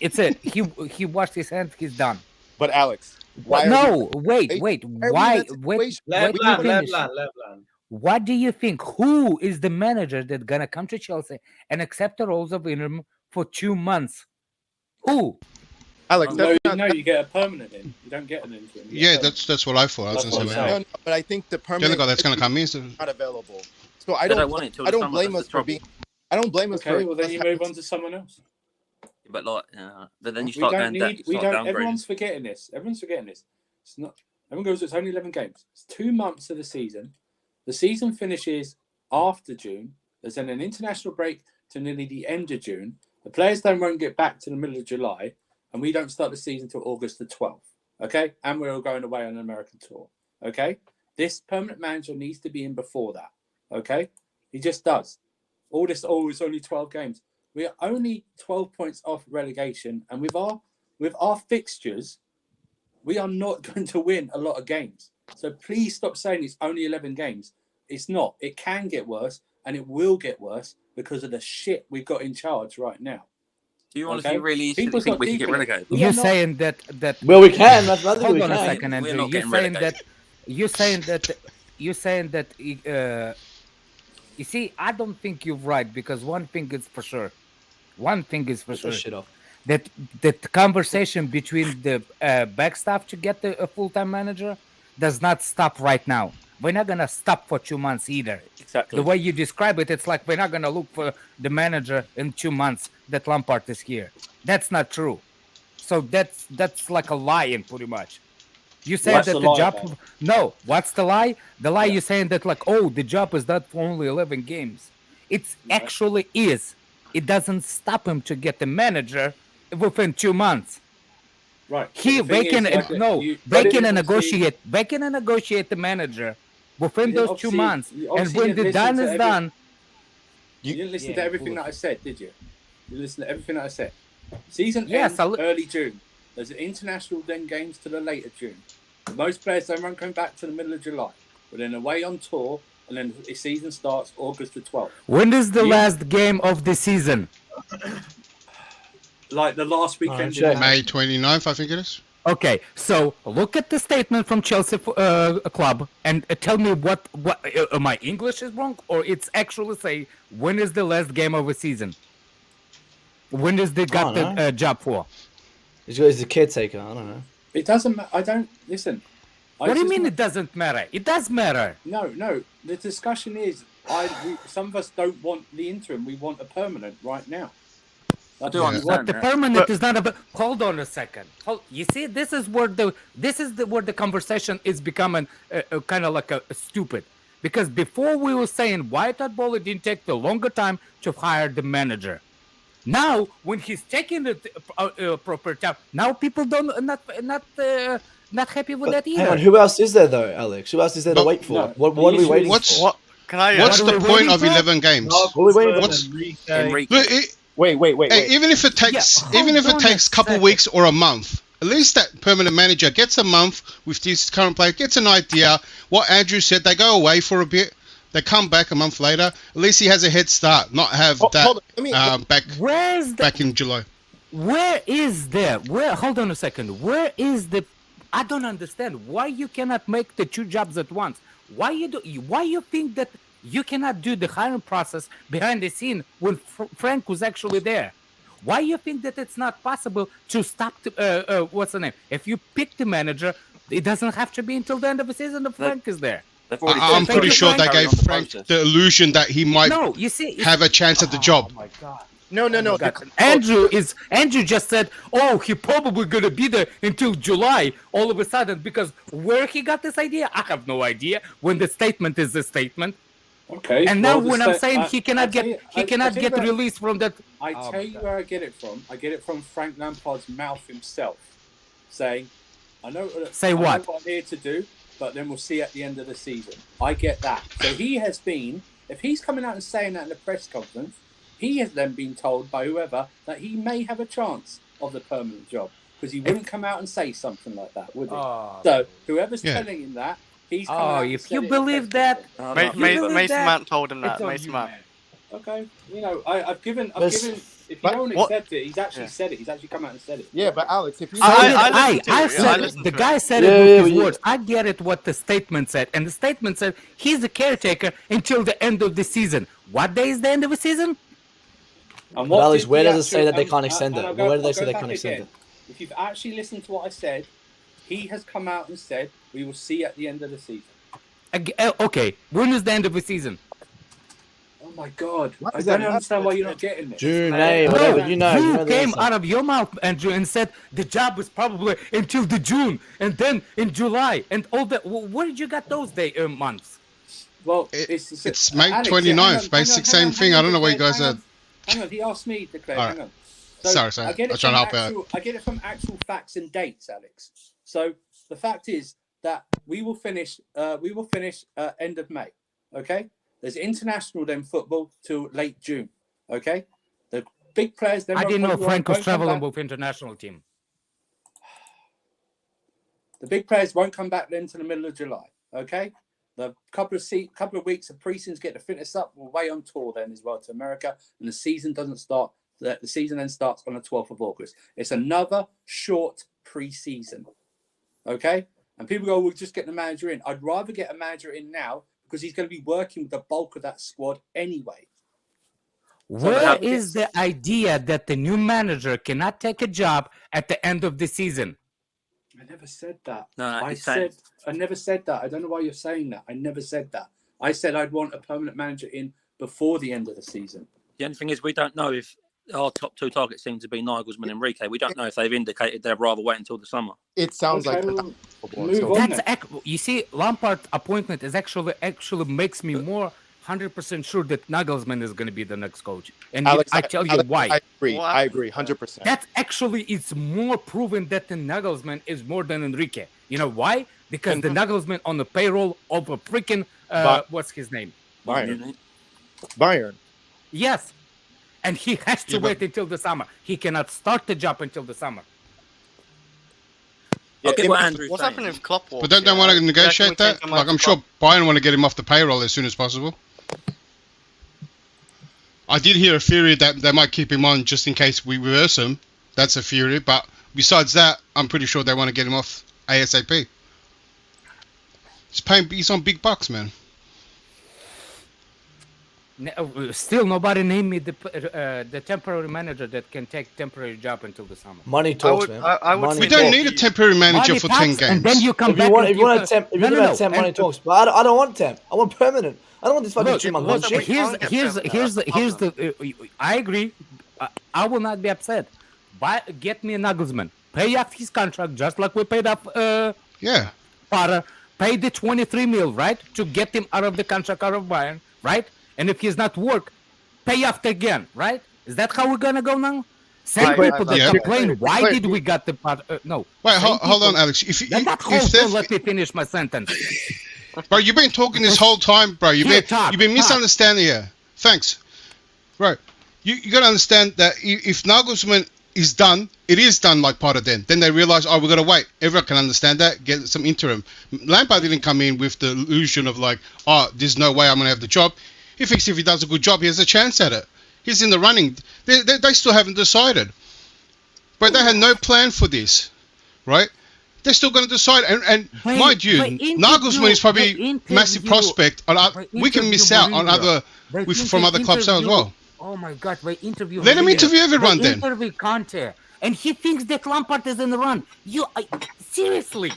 it's it. He washed his hands. He's done. But Alex, Why are No, we- wait. Why are we in Why? that Wait. situation? Let me Leblanc, finish. Leblanc. What do you think? Who is the manager that's gonna come to Chelsea and accept the roles of interim for 2 months? Who? Alex, No, that's not, you get a permanent in. You don't get an interim. you get Yeah, a permanent. that's what I thought. I was That's gonna what say, I'm man. no, but I think the The other permanent guy that's gonna come in. So, is not available. So I They don't want it till I the don't summer, blame that's us the for trouble. being. I don't blame us Okay, for. well then us you having- move on to someone else. But like, then you We start don't going. need. We don't. Everyone's forgetting this. Everyone's forgetting this. It's not. Everyone goes. It's only 11 games. It's 2 months of the season. The season finishes after June. There's then an international break to nearly the end of June. The players then won't get back to the middle of July, and we don't start the season till August the 12th. Okay, and we're all going away on an American tour. Okay, this permanent manager needs to be in before that. Okay, he just does. All this. Oh, it's only 12 games. We are only 12 points off relegation, and with our fixtures, we are not going to win a lot of games. So please stop saying it's only 11 games. It's not. It can get worse, and it will get worse because of the shit we've got in charge right now. Do you honestly Okay? really People think we can stop get deeping it. relegated? We You're are not- saying that. Well, we can. I think Hold we on a can. second, We're Andrew. not You're getting saying that. relegated. You're saying that. You see, I don't think you're right because one thing is for sure. One thing is for Get sure. that shit off. That the conversation between the back staff to get a full-time manager does not stop right now. We're not gonna stop for 2 months either. Exactly. The way you describe it, it's like we're not gonna look for the manager in 2 months that Lampard is here. That's not true. So that's like a lie, pretty much. You said What's that the the lie job. about? No, what's the lie? The lie Yeah. you're saying that like, oh, the job is not for only 11 games. It's No. actually is. It doesn't stop him to get the manager within 2 months. Right. but He the they thing can is, like, no, you- they but can obviously- negotiate the manager within You those obviously- 2 months. you And obviously when didn't the listen done to is every- done, You didn't listen Yeah, to everything that I said, did you? You listened to everything that I said. Season Yes, ends early June. There's an international then games to the later June. Most players don't come back to the middle of July. We're then away on tour, and then the season starts August the 12th. when is the You- last game of the season? Like the last weekend. check. in May 29th, I think it is. Okay, so look at the statement from Chelsea club and tell me what my English is wrong or it's actually say when is the last game of a season? When is they got don't the job for? He's the caretaker. I don't know. It doesn't matter. I don't listen. What do you mean it doesn't matter? It does matter. No. The discussion is, some of us don't want the interim. We want a permanent right now. I do Yeah. understand What the that. permanent is not about. Hold on a second. You see, this is where the conversation is becoming kind of like a stupid. Because before we were saying why Todd Bowley didn't take the longer time to hire the manager. Now when he's taking the proper time, now people don't not happy with that Hang on, either. who else is there though, Alex? Who else is there to But- wait for? No, What are we the waiting What's for? What can I? What's What are the we point waiting of for? 11 games? What are we waiting for? What's Enrique. Look, Wait. even if it takes Yeah, even if it hold on takes a a couple second. weeks or a month, at least that permanent manager gets a month with this current player, gets an idea. What Andrew said, they go away for a bit, they come back a month later. At least he has a head start, not have Hold that on, let me- Where's the back in July. Where is there? Hold on a second. Where is the? I don't understand why you cannot make the two jobs at once. Why you think that you cannot do the hiring process behind the scene when Frank was actually there? Why you think that it's not possible to stop? What's the name? If you pick the manager, it doesn't have to be until the end of the season. If Frank is there. They've already I'm said pretty they're sure gonna they carry gave on the Frank process. the illusion that he might No, you see. have a chance at the job. Oh my god. No. Andrew just said, oh, he probably gonna be there until July all of a sudden because where he got this idea, I have no idea. When the statement is a statement, Okay. and now well, when the I'm sta- saying I- he cannot I tell get you- he I cannot tell you get where- released from that. I Oh tell my you God. where I get it from. I get it from Frank Lampard's mouth himself, saying, "I know Say I know what? I'm here to do, but then we'll see at the end of the season." I get that. So he has been. If he's coming out and saying that in a press conference, he has then been told by whoever that he may have a chance of the permanent job because he wouldn't come out and say something like that, would he? Oh, So whoever's Yeah. telling him that, he's coming Oh, out and if said you it in a believe press that- conference. Oh, Ma- no, You Ma- believe Mason that? Mount told him that. it's on Mason you, Mount. man. Okay. You know, I've given. Listen, If you but don't what- accept it, he's actually Yeah. said it. He's actually come out and said it. Yeah, but Alex, if you I listened to I it, yeah, I said listened the to guy it. said Yeah, it with his yeah. words. I get it what the statement said, and the statement said he's a caretaker until the end of the season. What day is the end of the season? And But Alex, did where the does it say that they and- can't extend and it? I'll go- Where do they I'll say go they back can't extend again. it? If you've actually listened to what I said, he has come out and said we will see at the end of the season. Okay, when is the end of the season? Oh my God! Why I does don't that understand matter? why you're not getting it. June, May, whatever. You know. You know the came answer. out of your mouth, Andrew, and said the job is probably until the June, and then in July, and all that. Where did you get those months? Well, It's May Alex, 29th, basic same thing. I don't know what you guys said. Hang on, he asked me, Declare. All Hang right. on. Sorry. I get I'm it trying to from help you out. actual, I get it from actual facts and dates, Alex. So the fact is that we will finish. End of May. Okay. There's international then football till late June. Okay. The big players. Then I didn't know Frank was won't come traveling back. with international team. The big players won't come back then to the middle of July. Okay. The couple of weeks of pre-seasons get the fitness up. We're away on tour then as well to America, and the season doesn't start. The season then starts on the 12th of August. It's another short pre-season. Okay, and people go, "We'll just get the manager in." I'd rather get a manager in now because he's going to be working with the bulk of that squad anyway. Where is the idea that the new manager cannot take a job at the end of the season? I never said that. No, I never said that. I don't know why you're saying that. I never said that. I said I'd want a permanent manager in before the end of the season. The only thing is, we don't know if our top two targets seem to be Nagelsmann and Enrique. We don't know if they've indicated they'd rather wait until the summer. It sounds Okay, like well, move on then. You see, Lampard's appointment is actually makes me more 100% sure that Nagelsmann is going to be the next coach. And Alex, I tell you Alex, why. I agree. What? I agree, 100%. That actually is more proven that the Nagelsmann is more than Enrique. You know why? Because the Nagelsmann on the payroll of a freaking what's his name? Bayern. Yes. And he has to wait until the summer. He cannot start the job until the summer. I get what Andrew's What's saying. happening if Klopp walks? But don't they want to negotiate that? Like, I'm sure Bayern want to get him off the payroll as soon as possible. I did hear a theory that they might keep him on just in case we reverse him. That's a theory. But besides that, I'm pretty sure they want to get him off ASAP. He's on big bucks, man. Still, nobody named me the temporary manager that can take temporary job until the summer. Money talks, man. We Money don't talks. need a temporary manager Money for talks, 10 games. And then you come If back. you want, and if you want a temp, if you want temp, money and- talks. But I don't want temp. I want permanent. I don't want this fucking Look, 2-month look, shit. here's the. I agree. I will not be upset. But get me a Nagelsmann. Pay off his contract just like we paid off. Yeah. Potter. Pay the 23 mil, right, to get him out of the contract out of Bayern, right? And if he's not work, pay off again, right? Is that how we're gonna go now? Same people that yeah. complain. Why did we got the no? Wait, Same hold on, people- Alex. Let me finish my sentence. Bro, you've been talking this whole time, bro. You've been misunderstanding here. Thanks. Right. You got to understand that if Nagelsmann is done, it is done like Potter then. Then they realize, oh, we've got to wait. Everyone can understand that. Get some interim. Lampard didn't come in with the illusion of like, oh, there's no way I'm going to have the job. He thinks if he does a good job, he has a chance at it. He's in the running. They still haven't decided. But they had no plan for this, right? They're still going to decide. And mind you, Nagelsmann is probably massive prospect. We can miss out on other from other clubs as well. Oh my God! They interview. Let him interview everyone then. Interview Conte, and he thinks that Lampard is in the run. Seriously?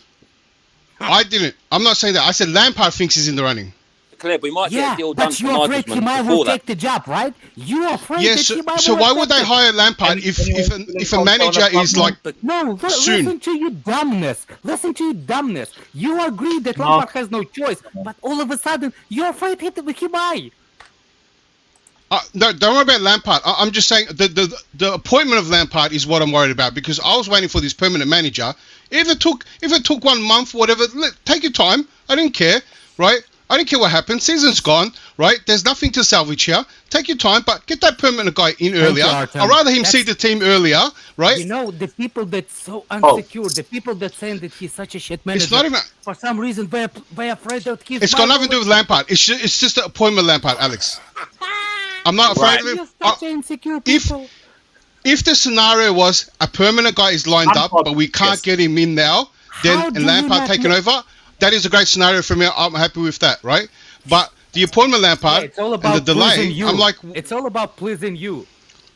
I didn't. I'm not saying that. I said Lampard thinks he's in the running. Caleb, we might get a deal done but for you're afraid he might Nagelsmann will before that. take the job, right? You're afraid Yes. that he might So will why would they accept it. hire Lampard if a manager is like No, soon? listen to your dumbness. Listen to your dumbness. You agree that Lampard has no choice, but all of a sudden you're afraid he might. No, don't worry about Lampard. I'm just saying the appointment of Lampard is what I'm worried about because I was waiting for this permanent manager. If it took 1 month, whatever, take your time. I didn't care, right? I didn't care what happened. Season's gone, right? There's nothing to salvage here. Take your time, but get that permanent guy in earlier. I'd rather him see the team earlier, right? You know, the people that's so insecure, the people that saying that he's such a shit manager, It's not even. for some reason they're afraid that he's. It's got nothing to do with Lampard. It's just the appointment of Lampard, Alex. I'm not afraid of him. You're such insecure if- people. If the scenario was a permanent guy is lined up, Lampard, but we can't yes. get him in now, How then do and you Lampard not taking know- over, that is a great scenario for me. I'm happy with that, right? But the appointment Yeah, Lampard it's all and about the delay, pleasing you. I'm like, It's all about pleasing you.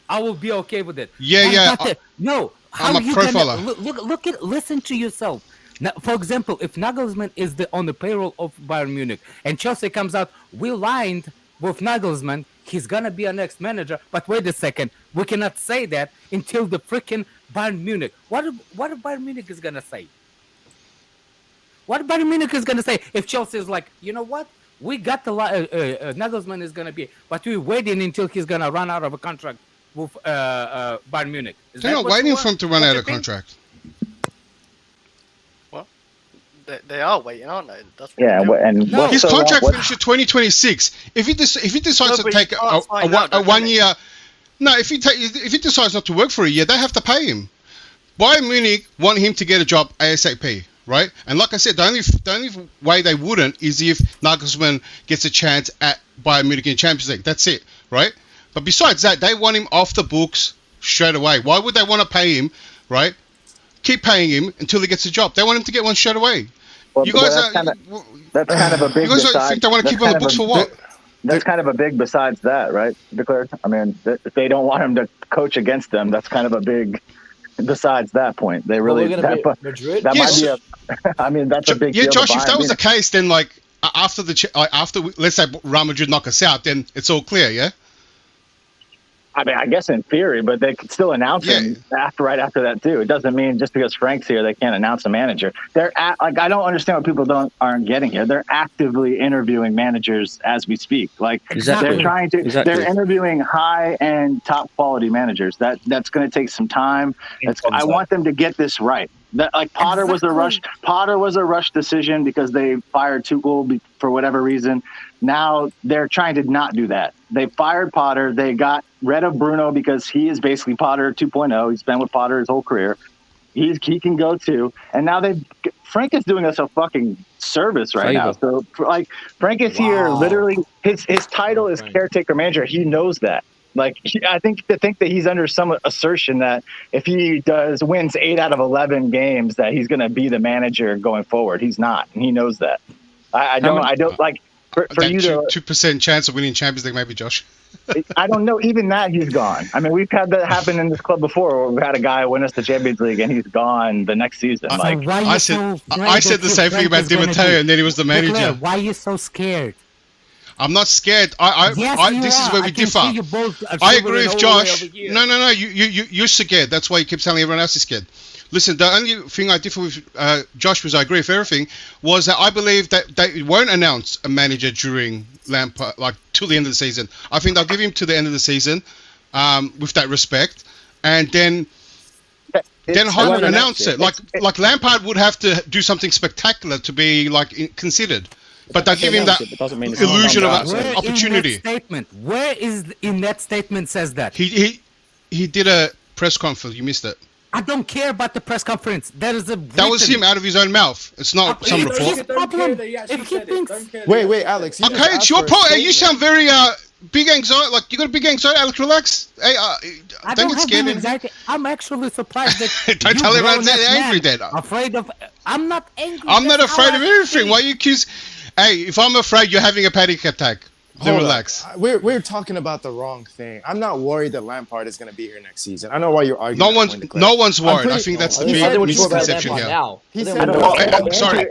I will be okay with it. Yeah, But- yeah, but no, how I'm a you profiler. look at listen to yourself. Now, for example, if Nagelsmann is on the payroll of Bayern Munich and Chelsea comes out, we lined with Nagelsmann, he's gonna be our next manager. But wait a second, we cannot say that until the freaking Bayern Munich. What if Bayern Munich is gonna say? What Bayern Munich is gonna say if Chelsea is like, you know what? We got the Nagelsmann is gonna be, but we're waiting until he's gonna run out of a contract with Bayern Munich. Is they're that not what you waiting want? for him to run What out you of think? contract. They are waiting, aren't they? That's what Yeah, they're doing. and No. His so contract what- finishes 2026. If he decides No, to but take you can't sign now, a though, 1 can he? year, no, if he decides not to work for a year, they have to pay him. Bayern Munich want him to get a job ASAP, right? And like I said, the only way they wouldn't is if Nagelsmann gets a chance at Bayern Munich in Champions League. That's it, right? But besides that, they want him off the books straight away. Why would they want to pay him, right? Keep paying him until he gets a job. They want him to get one straight away. well, You guys that's kind of a big. you guys beside- think they want to that's keep him on the kind of books a- for what? That's kind of a big besides that, right? Declared. I mean, if they don't want him to coach against them, that's kind of a big. Besides that point, they Well, really we're gonna that, be Madrid. that Yes. might be a. I mean, that's a big Yeah, deal. to Josh, if Bayern that was the Munich. case, then like after Real Madrid knock us out, then it's all clear, yeah. I mean, I guess in theory, but they could still announce him right after that too. It doesn't mean just because Frank's here, they can't announce a manager. I don't understand what people aren't getting here. They're actively interviewing managers as we speak. Like Exactly. they're trying to, Exactly. they're interviewing high end, top quality managers. That's going to take some time. I want them to get this right. Potter was a rush. Potter was a rush decision because they fired Tuchel for whatever reason. Now they're trying to not do that. They fired Potter. They got rid of Bruno because he is basically Potter 2.0. He's been with Potter his whole career. He can go too. And now Frank is doing us a fucking service right now. So Frank is here literally. His title is caretaker manager. He knows that. I think that he's under some assertion that if he wins 8 out of 11 games, that he's going to be the manager going forward. He's not, and he knows that. I don't like for you to 2% chance of winning Champions League, maybe, Josh. I don't know. Even that, he's gone. I mean, we've had that happen in this club before, where we've had a guy win us the Champions League and he's gone the next season. I said the same thing about Di Matteo, and then he was the manager. Declare, why are you so scared? I'm not scared. This is where we differ. I agree with Josh. No. You're scared. That's why you keep telling everyone else is scared. Listen, the only thing I differ with Josh was I agree with everything, was that I believe that they won't announce a manager during Lampard, till the end of the season. I think they'll give him to the end of the season with that respect, and then announce it. Like Lampard would have to do something spectacular to be considered. But they'll give him that illusion of opportunity. Where in that statement says that? He did a press conference. You missed it. I don't care about the press conference. That was him out of his own mouth. It's not some report. Wait, Alex. Okay, it's your point. You sound very big anxiety. Like you got a big anxiety. Alex, relax. Hey, don't get scared. Exactly. I'm actually surprised that. Don't tell everyone they're angry. Then I'm not angry. I'm not afraid of everything. Why you accuse? Hey, if I'm afraid, you're having a panic attack. Then relax. We're talking about the wrong thing. I'm not worried that Lampard is going to be here next season. I know why you're arguing. No one's worried. I think that's the big misconception here. He said, I'm sorry.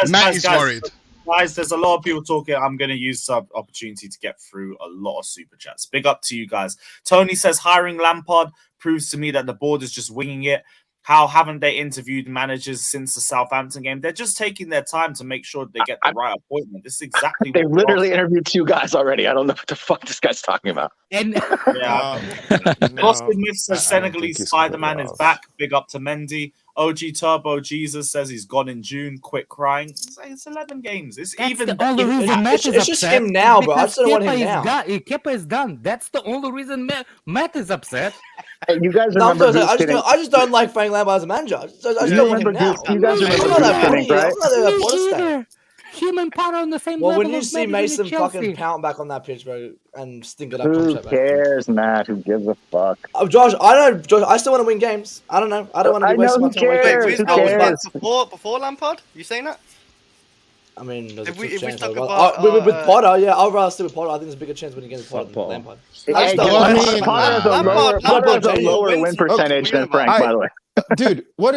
Matt is worried. Guys, there's a lot of people talking. I'm going to use this opportunity to get through a lot of super chats. Big up to you guys. Tony says hiring Lampard proves to me that the board is just winging it. How haven't they interviewed managers since the Southampton game? They're just taking their time to make sure they get the right appointment. This is exactly they literally interviewed 2 guys already. I don't know what the fuck this guy's talking about. And Austin Myth says Senegalese Spider-Man is back. Big up to Mendy. OG Turbo Jesus says he's gone in June. Quit crying. It's 11 games. It's even. The only reason Matt is it's just him now, bro. I just don't want him now. Kepa is done. That's the only reason Matt is upset. Hey, you guys remember? I just don't like Frank Lampard as a manager. I just don't want him now. You guys remember Goose Kiddings, right? him and Potter on the same Well, level. when you of see managing Mason Chelsea. fucking pound back on that pitch, bro, and stink it up, Who Tom Chat, cares, Matt? Who gives a fuck? Josh, I know. Josh, I still want to win games. I don't know. I don't want to I be know, wasting my who time. wasting cares? Wait, Who my time. cares? before Lampard? You saying that? I mean, there's a If we good chance. talk But, about, with Potter, yeah, I'd rather still with Potter. I think there's a bigger chance winning against Potter than Lampard. I just don't I like mean, Potter has a lower, Potter has a lower win percentage than Frank, by the way. Dude, who?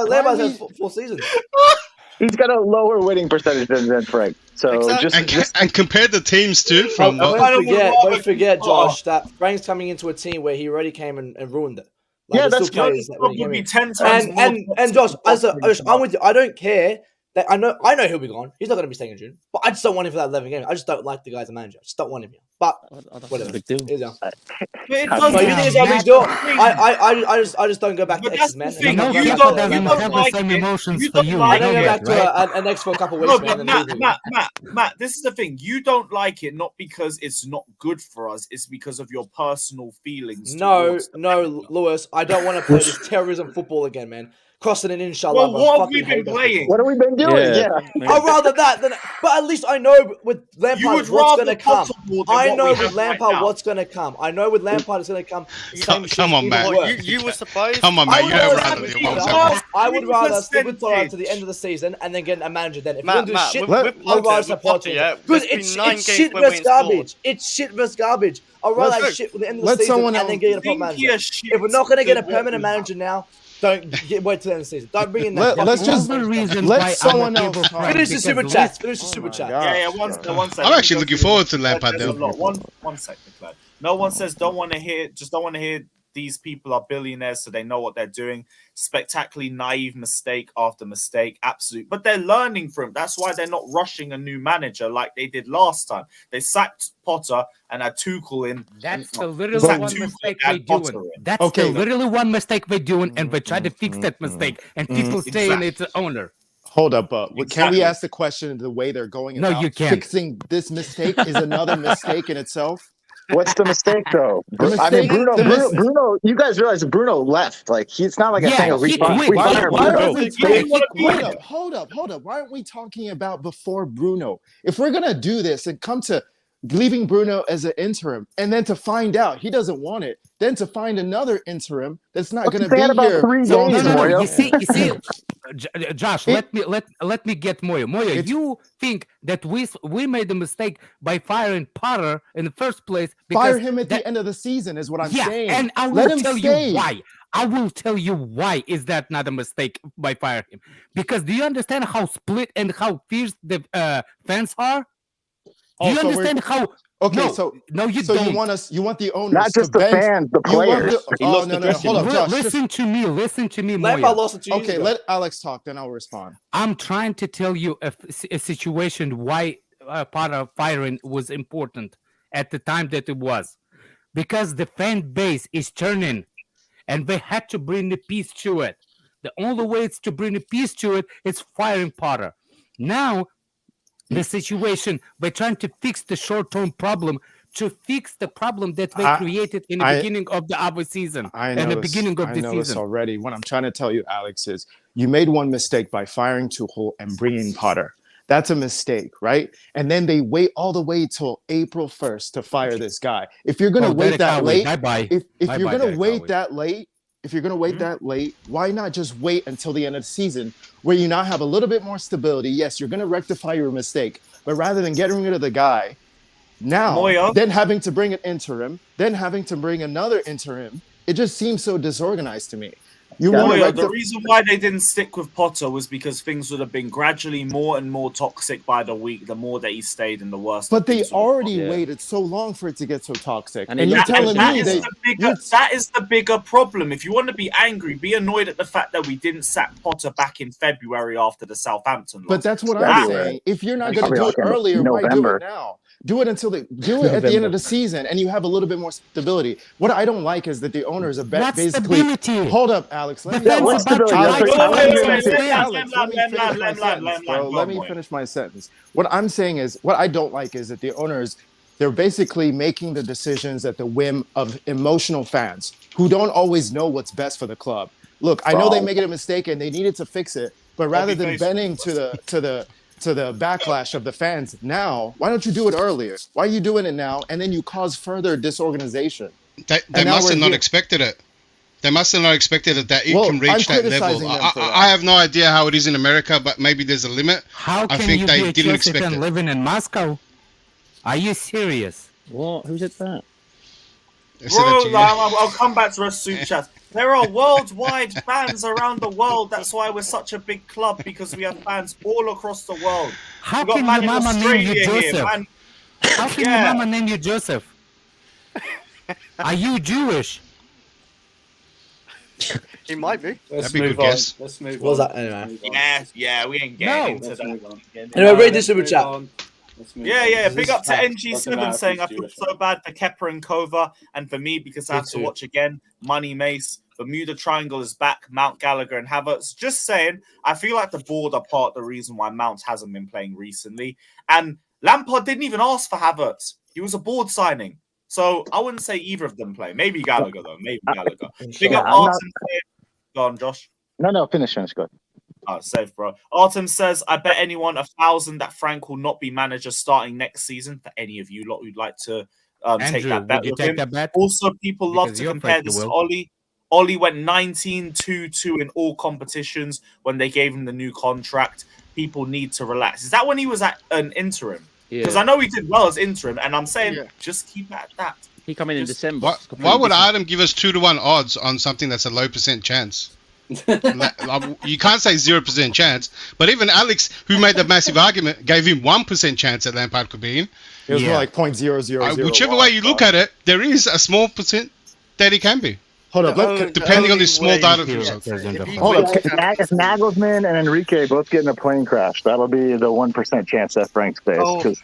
Lampard has 4 seasons. He's got a lower winning percentage than Frank. So Exactly. And compare the teams too. From Don't forget, Josh, that Frank's coming into a team where he already came and ruined it. Like, Yeah, there's that's still players Josh that when he would came be in. 10 times more And Josh, I'm with you. I don't care. That I know he'll be gone. He's not going to be staying in June. But I just don't want him for that 11 games. I just don't like the guy as a manager. I just don't want him here. But whatever. Big deal. Here's But it no, doesn't you think it's a big deal? I just don't go back But to that's X's, the man. thing. No, You Pepper don't doesn't have the like same it. emotions You for don't you. I like don't go it. back to right? an X for a couple of No, weeks, man. but And leave it. Matt, this is the thing. You don't like it not because it's not good for us. It's because of your personal feelings. No, towards the no, manager. Lewis. I don't want to play this terrorism football again, man. Crossing an inshallah. Well, what have we been playing? What have we been doing? Yeah. I'd rather that than. But at least I know with Lampard what's going to come. I know with Lampard what's going to come. I know with Lampard it's going to come. Come on, Matt. You were surprised? Come on, Matt. You don't rather than what's happening. I would rather stick with Potter to the end of the season and then get a manager then. If you're going to do Matt, shit, with I'd rather have Potter. Because it's shit versus garbage. It's shit versus garbage. I'd rather have shit for the end of the season and then get a proper manager. If we're not going to get a permanent manager now, don't wait till the end of the season. Don't bring in that. Let's just let someone else talk. Finish the super chat. Finish the super chat. Yeah, one second. I'm actually looking forward to Lampard There's a though. lot. One second, Clyde. No one says don't want to hear these people are billionaires, so they know what they're doing. Spectacularly naive mistake after mistake, absolute. But they're learning from it. That's why they're not rushing a new manager like they did last time. They sacked Potter and had Tuchel in. That's the literally one mistake they're doing. That's the literally one mistake they're doing, and we try to fix that mistake, and people saying it's the owner. Hold up, can we ask the question the way they're going about you can't. fixing this mistake is another mistake in itself? What's the mistake, though? I mean, Bruno. You guys realize Bruno left. Like it's not like a thing of we fire Bruno. Hold up. Why aren't we talking about before Bruno? If we're gonna do this and come to leaving Bruno as an interim, and then to find out he doesn't want it, then to find another interim that's not going to be here. 3 days, Moyo. You see, Josh, let me get Moyo. Moyo, you think that we made a mistake by firing Potter in the first place? Fire him at the end of the season is what I'm saying. And I will tell you why. I will tell you why is that not a mistake by firing him? Because do you understand how split and how fierce the fans are? Do you understand how? Okay, no, you so don't. You want the owners, not just the fans, the players. No, hold up, Josh. Listen to me. Lampard lost it 2 years Okay, ago. let Alex talk, then I'll respond. I'm trying to tell you a situation why Potter firing was important at the time that it was, because the fan base is turning, and they had to bring the peace to it. The only way it's to bring the peace to it is firing Potter. Now. The situation by trying to fix the short-term problem to fix the problem that they created in the beginning of the other season. I know this already. What I'm trying to tell you, Alex, is you made one mistake by firing Tuchel and bringing Potter. That's a mistake, right? And then they wait all the way till April 1st to fire this guy. If you're going to wait that late, if you're going to wait that late, if you're going to wait that late, why not just wait until the end of the season where you now have a little bit more stability? Yes, you're going to rectify your mistake, but rather than getting rid of the guy now, then having to bring an interim, then having to bring another interim, it just seems so disorganized to me. The reason why they didn't stick with Potter was because things would have been gradually more and more toxic by the week. The more that he stayed, and the worse. But they already waited so long for it to get so toxic, and you're telling me that is the bigger problem. If you want to be angry, be annoyed at the fact that we didn't sack Potter back in February after the Southampton loss. But that's what I'm saying. If you're not going to do it earlier, why do it now? Do it at the end of the season, and you have a little bit more stability. What I don't like is that the owners are basically. Hold up, Alex. Let me finish my sentence. What I'm saying is, what I don't like is that the owners, they're basically making the decisions at the whim of emotional fans who don't always know what's best for the club. Look, I know they made a mistake and they needed to fix it, But rather I'll be than faithful. bending to the backlash of the fans now, why don't you do it earlier? Why are you doing it now? And then you cause further disorganization. They must have not expected it. They must have not expected that it can reach that level. I have no idea how it is in America, but maybe there's a limit. How I can think you they be a didn't Chelsea expect fan it. living in Moscow? Are you serious? What? Who said that? They said that Bro, to you. I'll come back to us soup chat. There are worldwide fans around the world. That's why we're such a big club, because we have fans all across the world. How We've got can man your in mama name you Australia here, Joseph? man. How can your mama name you Joseph? Are you Jewish? He might be. Let's That'd be a move good on. guess. Let's move What was on. that anyway? Yeah, we ain't getting into Let's that. move on. Anyway, read this Let's super move chat. on. Let's move Yeah, on. yeah. This Big is up to fact. NG7 Doesn't matter saying if I he's feel Jewish. so bad for Kepa and Kova, and for me because I Me have to too. watch again. Money Mace, Bermuda Triangle is back. Mount Gallagher and Havertz. Just saying, I feel like the board are part of the reason why Mount hasn't been playing recently. And Lampard didn't even ask for Havertz. He was a board signing. So I wouldn't say either of them play. Maybe Gallagher though. Maybe Gallagher. Big up I'm Artem. not- Go on, Josh. No, finish. Good. Oh, safe, bro. Artem says, I bet anyone 1,000 that Frank will not be manager starting next season. For any of you lot who'd like to take Andrew, that bet would you with take him. that bet? Also, people love Because to you're compare afraid this you to will. Ollie. Ollie went 19-2-2 in all competitions when they gave him the new contract. People need to relax. Is that when he was at an interim? Because I know he did well as interim, and I'm saying just keep it at that. He come in Just- December. Why would Adam give us 2-1 odds on something that's a low % chance? You can't say 0% chance, but even Alex, who made the massive argument, gave him 1% chance that Lampard could be in. It was more like 0.0001. Whichever way you look at it, there is a small % that he can be. Hold up, depending on his small data results. If Nagelsmann and Enrique both get in a plane crash, that'll be the 1% chance that Frank's face.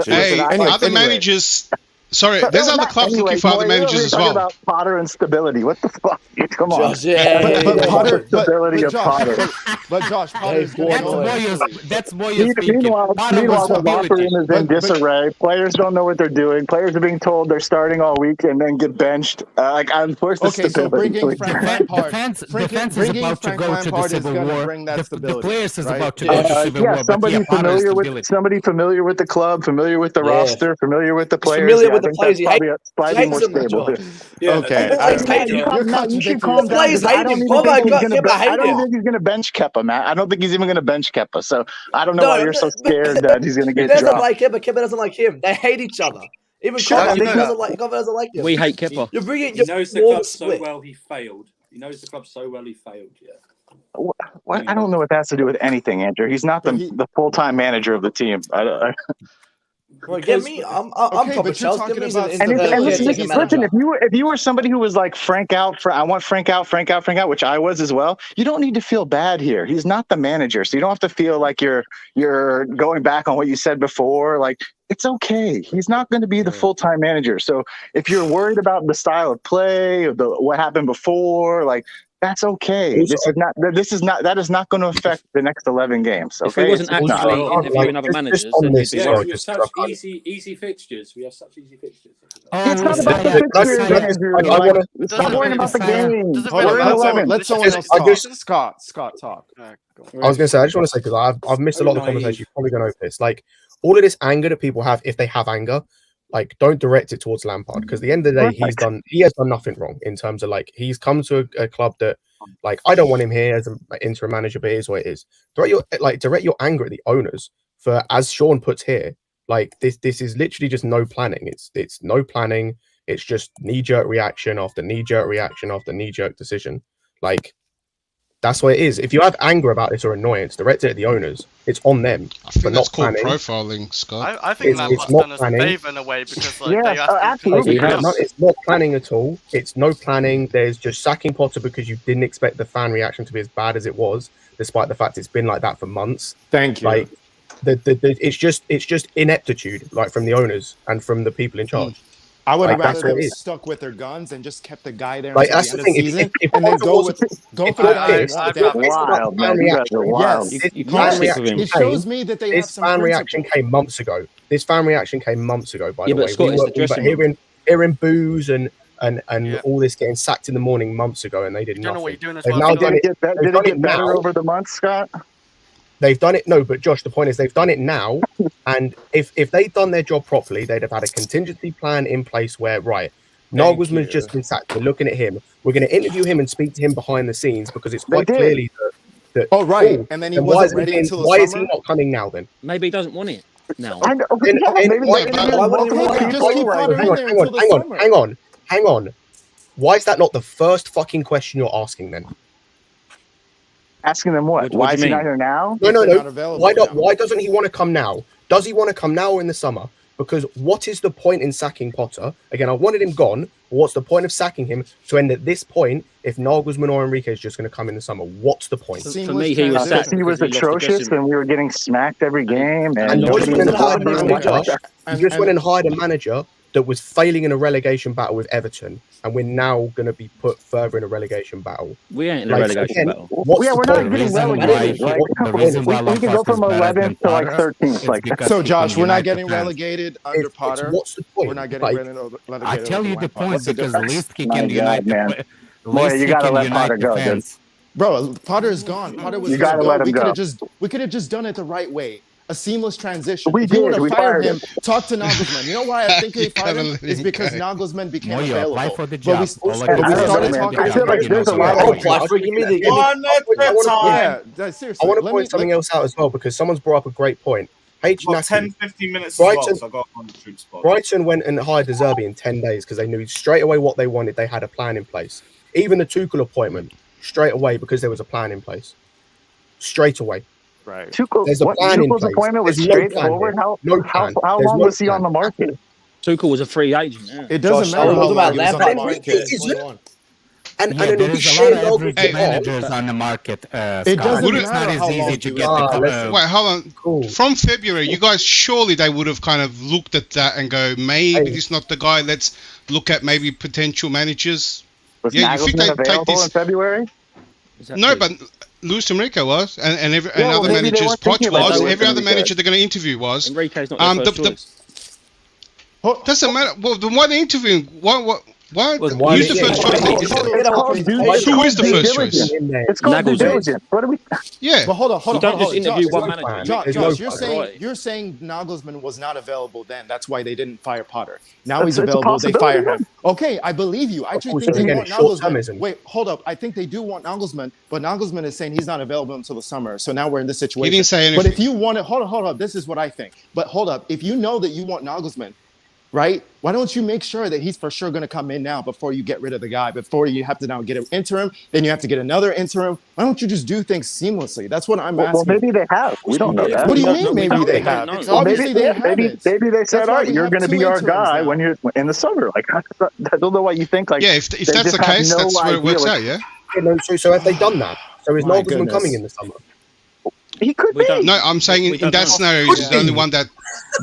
Hey, other managers. Sorry, there's other clubs looking for other managers as well. About Potter and stability. What the fuck? Come on. Josh, yeah. But Potter, stability of Potter. But Josh, Potter's That's Moyes speaking. Meanwhile, the locker room is in disarray. Players don't know what they're doing. Players are being told they're starting all week and then get benched. Where's the Okay, so stability? bringing Frank Lampard, The fans is about to go to the civil war. The players is about to go to civil war. Somebody familiar with the club, familiar with the roster, familiar with the players. Familiar with the players. He hates more them, stable. Josh. Okay. You should calm down. Players hate him. Pogba I got don't hate even him. think he's going to bench Kepa, Matt. I don't think he's even going to bench Kepa. So I don't know why you're so scared that he's going to He get doesn't dropped. like Kepa. Kepa doesn't like him. They hate each other. Even Kepa doesn't like him. We hate Kepa. You're bringing. He knows the club so well he failed. He knows the club so well he failed. Yeah. What? I don't know what that has to do with anything, Andrew. He's not the full-time manager of the team. Well, get me. I'm proper Chelsea. Get me listen, if you were somebody who was like Frank out, I want Frank out, which I was as well. You don't need to feel bad here. He's not the manager, so you don't have to feel like you're going back on what you said before. Like, it's okay. He's not going to be the full-time manager. So if you're worried about the style of play or what happened before, like, that's okay. That is not going to affect the next 11 games. Okay? If he wasn't actually interviewing other managers, then he'd be We right. have such easy fixtures. We have such easy fixtures. It's not about the fixtures, Andrew. Stop worrying about the game. Let someone else talk. Scott, talk. I was going to say, I just want to say, because I've missed a lot of the conversation. You're probably going to notice. Like, all of this anger that people have, if they have anger, like, don't direct it towards Lampard, because at the end of the day, he has done nothing wrong in terms of, like, he's come to a club that, like, I don't want him here as an interim manager, but it is what it is. Direct your anger at the owners for, as Sean puts here, like, this is literally just no planning. It's no planning. It's just knee-jerk reaction after knee-jerk reaction after knee-jerk decision. Like, that's what it is. If you have anger about this or annoyance, direct it at the owners. It's on them. I think that's called planning. profiling, Scott. I think Lampard's done us a favour in a way because absolutely. It's not planning at all. It's no planning. There's just sacking Potter because you didn't expect the fan reaction to be as bad as it was, despite the fact it's been like that for months. Thank you. Like, it's just ineptitude, like, from the owners and from the people in charge. I would have Like, rather them stuck with their guns and just kept the guy there Like, until that's the the end thing. of the season, If and then go for the guy. Wild, man. You guys are wild. It shows me that they have This some fan reaction principle. came months ago. By the but way, Scott, it's the dressing room. hearing boos and all this getting sacked in the morning months ago, and they did You don't know nothing. what you're doing as They've well. now done it. Did it get better over the months, Scott? They've done it. No, but Josh, the point is they've done it now. And if they'd done their job properly, they'd have had a contingency plan in place where, right, Nagelsmann's just been sacked. We're looking at him. We're going to interview him and speak to him behind the scenes because it's quite clearly that. Oh, right. And then he wasn't ready until the summer. Why is he not coming now then? Maybe he doesn't want it now. Hang on. Why is that not the first fucking question you're asking then? Asking them what? Why is he not here now? No. Why not? Why doesn't he want to come now? Does he want to come now or in the summer? Because what is the point in sacking Potter? Again, I wanted him gone. What's the point of sacking him to end at this point if Nagelsmann or Enrique is just going to come in the summer? What's the point? For me, he was sacked. He was atrocious and we were getting smacked every game. And you just went and hired a manager that was failing in a relegation battle with Everton, and we're now going to be put further in a relegation battle. We ain't in a relegation battle. We're not getting relegated. We can go from 11th to like 13th. So, Josh, we're not getting relegated under Potter. What's the point? We're not getting relegated. I tell you the point because least kick in the United. Man. Boy, you gotta let Potter go, dude. Bro, Potter is gone. Potter was. You gotta let him go. We could have just done it the right way. A seamless transition. We if you did. want We to fire fired him, talk to Nagelsmann. You know why I think they fired him? It's because Nagelsmann became available. Apply for the job. But we started talking. I feel like there's a lot of seriously. I want to point something else out as well because someone's brought up a great point. 10-15 minutes Brighton, so I got on the troop spot. Brighton went and hired De Zerbi in 10 days because they knew straight away what they wanted. They had a plan in place. Even the Tuchel appointment, straight away because there was a plan in place. Straight away. Right. There's a plan in place. Appointment was straightforward. How long was he on the market? Tuchel was a free agent. Yeah. It doesn't matter how long he was on the market. And there's a lot of average managers on the market. It doesn't it's not matter as easy to get the. Wait, hold on. Cool. From February, you guys surely they would have kind of looked at that and go, maybe this is not the guy. Let's look at maybe potential managers. Was Nagelsmann available in February? No, but Luis Enrique was, and other managers, Poch was. Every other manager they're going to interview was. Enrique's not their first choice. Doesn't matter. Well, then why are they interviewing? Why? Who's the first choice? Who is the first choice? It's called due diligence. What are we? Yeah. But hold on. You don't just interview one manager. Josh, you're saying Nagelsmann was not available then. That's why they didn't fire Potter. Now he's available. They fire him. Okay, I believe you. I actually think they want Nagelsmann. Wait, hold up. I think they do want Nagelsmann, but Nagelsmann is saying he's not available until the summer. So now we're in this situation. He didn't say anything. But if you want to, hold up. This is what I think. But hold up. If you know that you want Nagelsmann, right? Why don't you make sure that he's for sure going to come in now before you get rid of the guy, before you have to now get an interim, then you have to get another interim? Why don't you just do things seamlessly? That's what I'm asking. Well, maybe they have. We don't know that. What do you mean maybe they have? Obviously they haven't. Maybe they said, all right, you're going to be our guy when you're in the summer. Like, I don't know why you think like. Yeah, if that's the case, that's where it works out, yeah? So have they done that? So is Nagelsmann coming in the summer? He could be. No, I'm saying in that scenario, he's the only one that.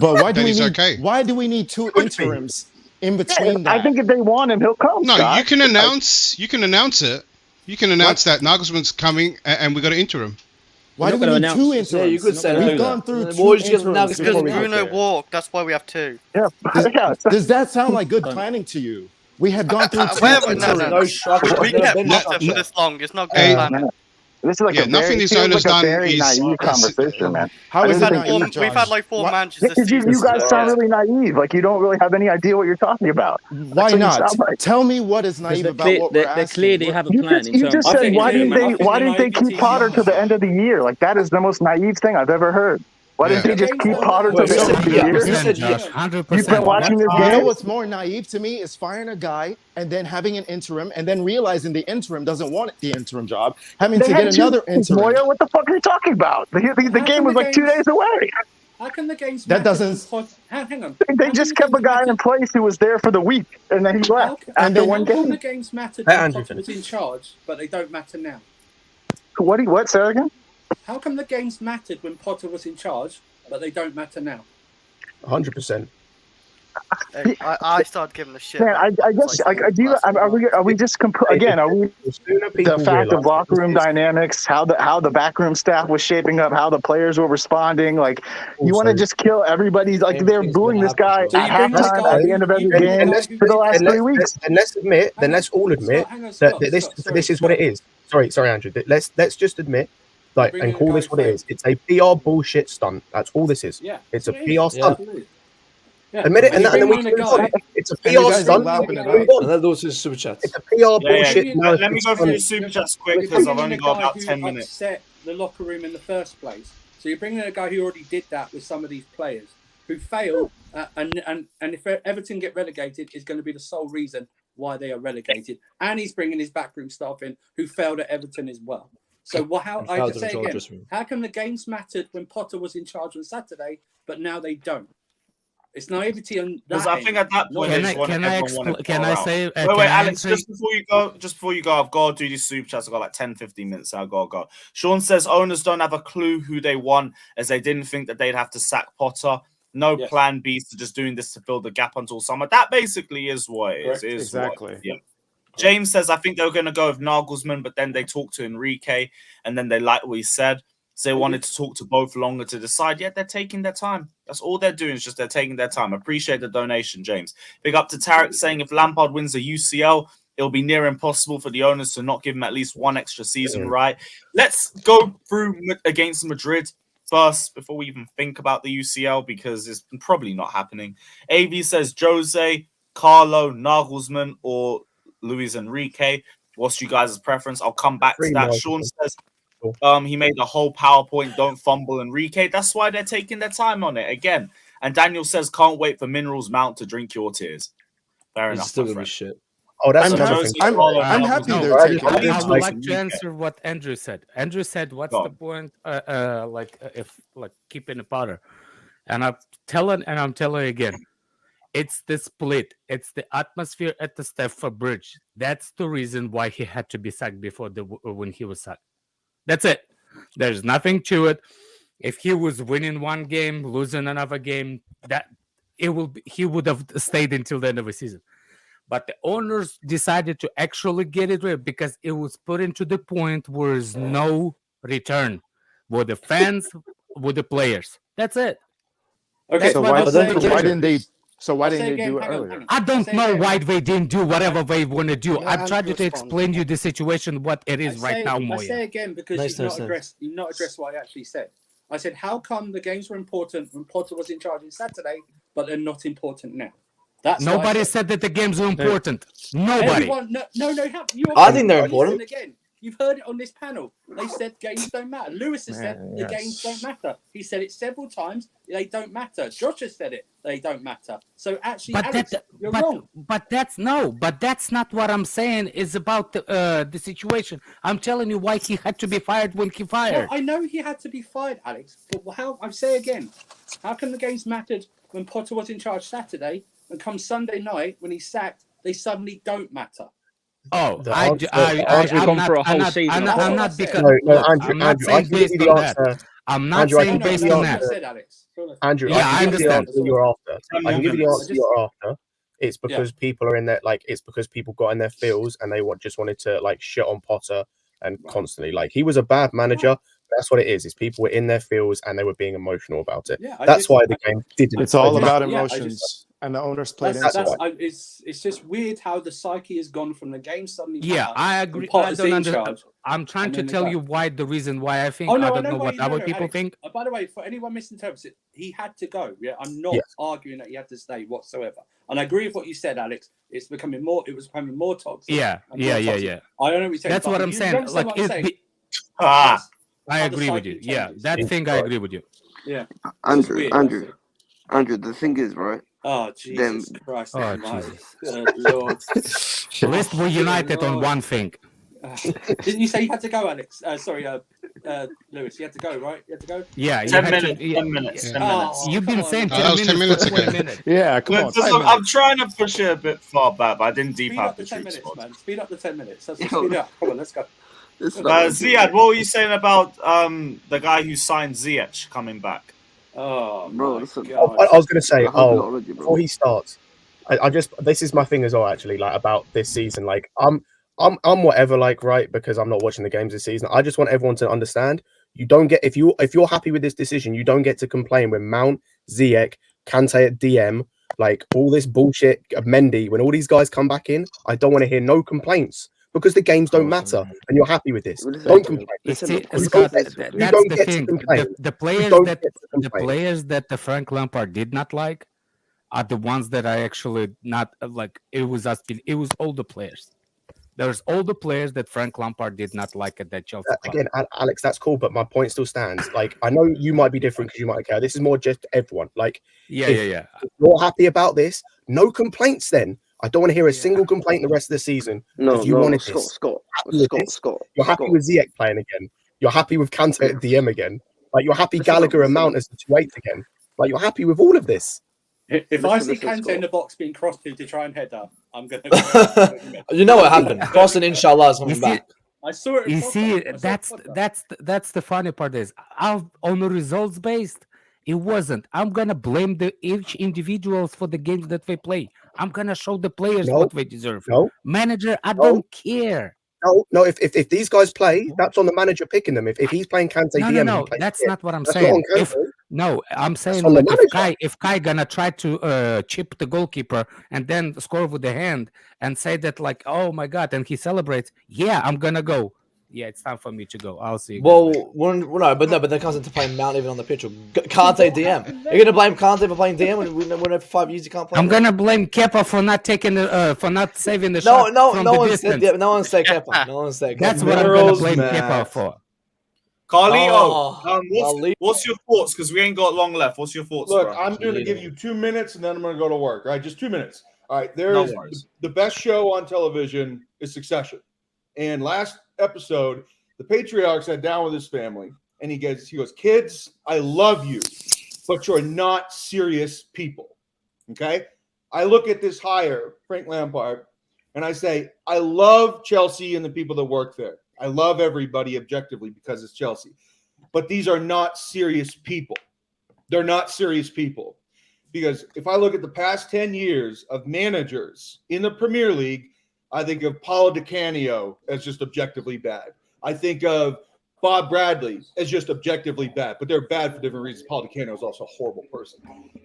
But why do we need? Okay. Why do we need two interims in between that? I think if they want him, he'll come. No, Scott. you can announce it. You can announce that Nagelsmann's coming and we got an interim. Why do we need two interims? Yeah, you could say We've gone through two interims. Because Bruno walked. That's why we have two. Yeah. Does that sound like good planning to you? We had gone through two interims. We kept Potter for this long. It's not good planning. This is like nothing this owner's done is naive conversation, man. How is that naive, We've had like 4 managers this season. You guys sound really naive. Like you don't really have any idea what you're talking about. Why not? Tell me what is naive about what we're asking. They're clear they have a plan. You just said why didn't they keep Potter to the end of the year? Like that is the most naive thing I've ever heard. Why didn't they just keep Potter to the end of the year? You said 100%. You've been watching this game. You know what's more naive to me is firing a guy and then having an interim and then realizing the interim doesn't want the interim job, having to get another interim. Moya, what the fuck are you talking about? The game was like 2 days away. How can the games that doesn't? Hang on. They just kept a guy in place who was there for the week, and then he left after one game. How can the games matter when Potter was in charge, but they don't matter now? What? Say that again? How come the games mattered when Potter was in charge, but they don't matter now? 100%. I started giving a shit. Man, I guess are we just again? Are we the fact of locker room dynamics, how the backroom staff was shaping up, how the players were responding? Like you want to just kill everybody's like they're booing this guy at halftime at the end of every game for the last 3 weeks. And let's all admit that this is what it is. Sorry, Andrew. Let's just admit like and call this what it is. It's a PR bullshit stunt. That's all this is. Yeah, it's a that's what it PR is. stunt. Yeah. Admit it, and you then we bring can in a move on. guy- It's a And you PR guys are stunt. lapping it Move up. on. And then those is super chats. It's a PR bullshit. yeah. Let me go through the super chats quick You're because I've bringing only in a got guy about who 10 minutes. upset the locker room in the first place. So you're bringing in a guy who already did that with some of these players who failed, and if Everton get relegated, is going to be the sole reason why they are relegated. And he's bringing his backroom staff in who failed at Everton as well. So how And I failed just to say control the again, dressing room. how come the games mattered when Potter was in charge on Saturday, but now they don't? It's naivety on that Because I think at that point, Can they I- just wanted can I everyone wanted expl- can Potter I out. say- Wait, can I Alex, answer- just before you go, I've got to do these super chats. I've got like 10, 15 minutes. I've got to go. Sean says owners don't have a clue who they want as they didn't think that they'd have to sack Potter. No Yes. plan B, so just doing this to fill the gap until summer. That basically is what it is. Correct. It is what- Exactly. yeah. James says, I think they were going to go with Nagelsmann, but then they talked to Enrique, and then they liked what he said. So they wanted to talk to both longer to decide. Yeah, they're taking their time. That's all they're doing is just they're taking their time. Appreciate the donation, James. Big up to Tarek saying if Lampard wins the UCL, it'll be near impossible for the owners to not give him at least one extra season, right? Let's go through against Madrid first before we even think about the UCL because it's probably not happening. AV says Jose, Carlo, Nagelsmann, or Luis Enrique. What's you guys' preference? I'll come back to that. Sean says he made the whole PowerPoint, don't fumble Enrique. That's why they're taking their time on it again. And Daniel says, can't wait for Minerals Mount to drink your tears. Fair It's enough, still my gonna be friend. shit. Oh, that's So another Jose, thing. Carlo, I'm Nagelsmann. happy No, they're taking I their would time. like to answer what Andrew said. Andrew said, "What's Go the on. point? If keeping a Potter?" And I'm telling again, it's the split. It's the atmosphere at the Stamford Bridge. That's the reason why he had to be sacked before when he was sacked. That's it. There's nothing to it. If he was winning one game, losing another game, he would have stayed until the end of the season. But the owners decided to actually get it rid because it was put into the point where there's no return with the fans, with the players. That's it. Okay, That's So what why, I'm so saying. why didn't they? So why I'll didn't say they again, do it hang on, earlier? hang on. I don't Say know again. why they didn't do whatever they want to do. Let I'm trying Andrew to respond. explain you the situation, what it is right now, I Moya. say again because Nice, you've nice, not addressed what I actually said. I said, how come the games were important when Potter was in charge on Saturday, but they're not important now? That's what I Nobody said. said that the games were important. Nobody. Everyone, no, you I think they're listen important. again. You've heard it on this panel. They said games don't matter. Lewis has said the yes. games don't matter. He said it several times. They don't matter. Josh has said it. They don't matter. So actually, Alex, you're wrong. But that's not what I'm saying. Is about the situation. I'm telling you why he had to be fired when he No, fired. I know he had to be fired, Alex. But how? I say again, how come the games mattered when Potter was in charge Saturday, and come Sunday night when he's sacked, they suddenly don't matter? Oh, The I'm not because No, Andrew, I'm not Andrew, I saying can give based you the on that. answer. I'm not Andrew, I saying can give based you the on answer. that. Said, Alex. Andrew, Yeah, I I can give you the understand. answer you're after. I can give you the answer Just- you're after. It's because people are in there, like it's because people got in their feels and they just wanted to like shit on Potter and constantly like he was a bad manager. That's what it is. Is people were in their feels and they were being emotional about it. Yeah, That's why the game didn't. It's all about Yeah, I emotions, and the owners played That's, into that's, it. it's just weird how the psyche has gone from the game suddenly. Yeah, matter, I and agree. I Potter's don't in understand. charge. I'm trying and to then they tell go. you why the reason why I think. Oh, no, I I don't know know why what you- no, other no, people Alex, think. by the way, for anyone misinterprets it, he had to go. Yeah, I'm not Yes. arguing that he had to stay whatsoever. And I agree with what you said, Alex. It was becoming more toxic. Yeah, and more toxic. yeah. I don't know what you're saying. That's but what I'm you saying. understand Like, what I'm saying? Ah, I how the agree with psyche you. Yeah, changes. that thing I agree with you. Yeah. Andrew, weird, Andrew, the thing is, right? Oh, Jesus Christ. Oh, Almighty. Jesus. Good Lord. At least we're united on one thing. Didn't you say you had to go, Alex? Sorry, Lewis, you had to go, right? You had to go? Yeah, you 10 had minutes. to. 10 minutes. 10 Oh, minutes. You've been come on. saying that was 10 minutes for 20 minutes. Yeah, come on. I'm trying to push it a bit far back, but I didn't deep Speed out up the the 10 truth minutes, spot. man. Speed up the 10 minutes. Let's speed up. Come on, let's go. Ziad, what were you saying about the guy who signed Ziyech coming back? Oh, Bro, my listen. God. I was going to say, I hope you're already, bro. before he starts, I just this is my thing as well. Actually, like about this season, like I'm whatever, like right, because I'm not watching the games this season. I just want everyone to understand. You don't get if you're happy with this decision, you don't get to complain when Mount, Ziyech, Kante at DM, like all this bullshit, Mendy. When all these guys come back in, I don't want to hear no complaints because the games don't matter, and you're happy with this. Don't complain. Scott, that's the thing. The players that the Frank Lampard did not like are the ones that I actually not like. It was all the players. There's all the players that Frank Lampard did not like at that Chelsea club. Again, Alex, that's cool, but my point still stands. Like, I know you might be different because you might care. This is more just everyone. Like, if you're happy about this, no complaints then. I don't want to hear a single complaint the rest of the season. No, you wanted Scott. You're happy with Ziyech playing again. You're happy with Conte at DM again. Like, you're happy Gallagher and Mount as the 2-8 again. Like, you're happy with all of this. If I see Conte in the box being crossed to try and head up, I'm going to. You know what happened? Crossing, inshallah, is coming back. I saw it. You see, that's the funny part is on the results based. It wasn't. I'm gonna blame each individuals for the games that they play. I'm gonna show the players what they deserve. Manager, I don't care. No. If these guys play, that's on the manager picking them. If he's playing Conte DM, no. That's not what I'm saying. I'm saying like, if Kai gonna try to chip the goalkeeper and then score with the hand and say that like, oh my god, and he celebrates. Yeah, I'm gonna go. Yeah, it's time for me to go. I'll see you. But that comes into playing Mount even on the pitch. Conte DM. You're gonna blame Conte for playing DM when for 5 years you can't play. I'm gonna blame Kepa for not taking for not saving the shot. No one said Kepa. No one said Kepa. That's what I'm gonna blame Kepa for. Carlito, what's your thoughts? Because we ain't got long left. What's your thoughts? Look, bro? I'm going to give you 2 minutes, and then I'm going to go to work. All right, just 2 minutes. All right, the best show on television is Succession. And last episode, the patriarch sat down with his family, and he goes, kids, I love you, but you're not serious people. Okay? I look at this hire, Frank Lampard, and I say, I love Chelsea and the people that work there. I love everybody objectively because it's Chelsea. But these are not serious people. They're not serious people. Because if I look at the past 10 years of managers in the Premier League, I think of Paulo Di Canio as just objectively bad. I think of Bob Bradley as just objectively bad, but they're bad for different reasons. Paulo Di Canio is also a horrible person.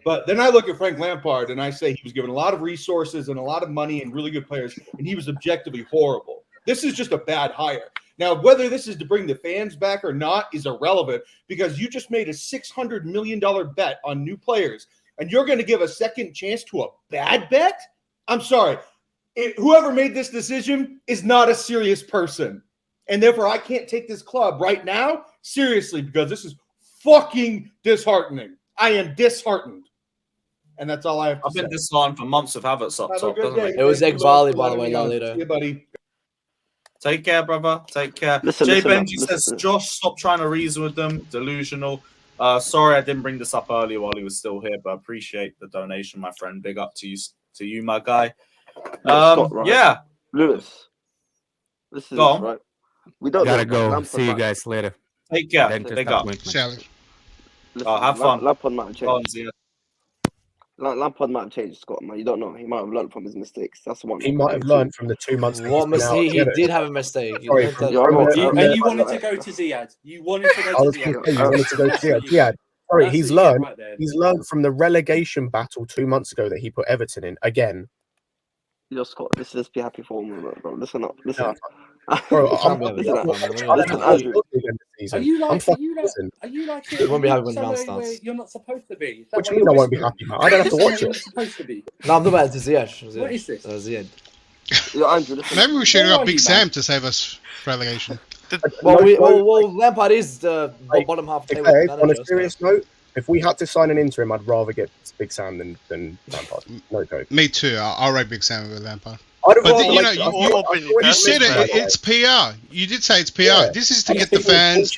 But then I look at Frank Lampard and I say he was given a lot of resources and a lot of money and really good players, and he was objectively horrible. This is just a bad hire. Now, whether this is to bring the fans back or not is irrelevant because you just made a $600 million bet on new players, and you're going to give a second chance to a bad bet? I'm sorry. Whoever made this decision is not a serious person. And therefore, I can't take this club right now seriously because this is fucking disheartening. I am disheartened. And that's all I have to say. I've been disheartened for months of Havertz up top. It was Ekbali, by the way, later. Yeah, buddy. Take care, brother. Take care. Jay Benji says, Josh, stop trying to reason with them. Delusional. Sorry I didn't bring this up earlier while he was still here, but I appreciate the donation, my friend. Big up to you, my guy. Yeah. Lewis. This is right. We don't gotta go. See you guys later. Take care. Big up. Have fun. Lampard might have changed. Lampard might have changed, Scott, man. You don't know. He might have learned from his mistakes. That's the one. He might have learned from the 2 months. He did have a mistake. And you wanted to go to Ziyad. You wanted to go to Ziyad. Sorry, he's learned. He's learned from the relegation battle 2 months ago that he put Everton in again. Yo, Scott, let's be happy for him, bro. Listen up. Listen. Bro, Are you like you won't be happy when Mount starts. You're not supposed to be. What do you mean I won't be happy, man? I don't have to watch it. Supposed to be. No, I'm talking about Ziyech. What is this? Ziyech. Yo, Andrew, maybe we should have Big Sam to save us relegation. Well, Lampard is the bottom half table manager. On a serious note, if we had to sign an interim, I'd rather get Big Sam than Lampard. No joke. Me too. I'll rate Big Sam over Lampard. But you said it's PR. You did say it's PR. Yeah. This is to get the fans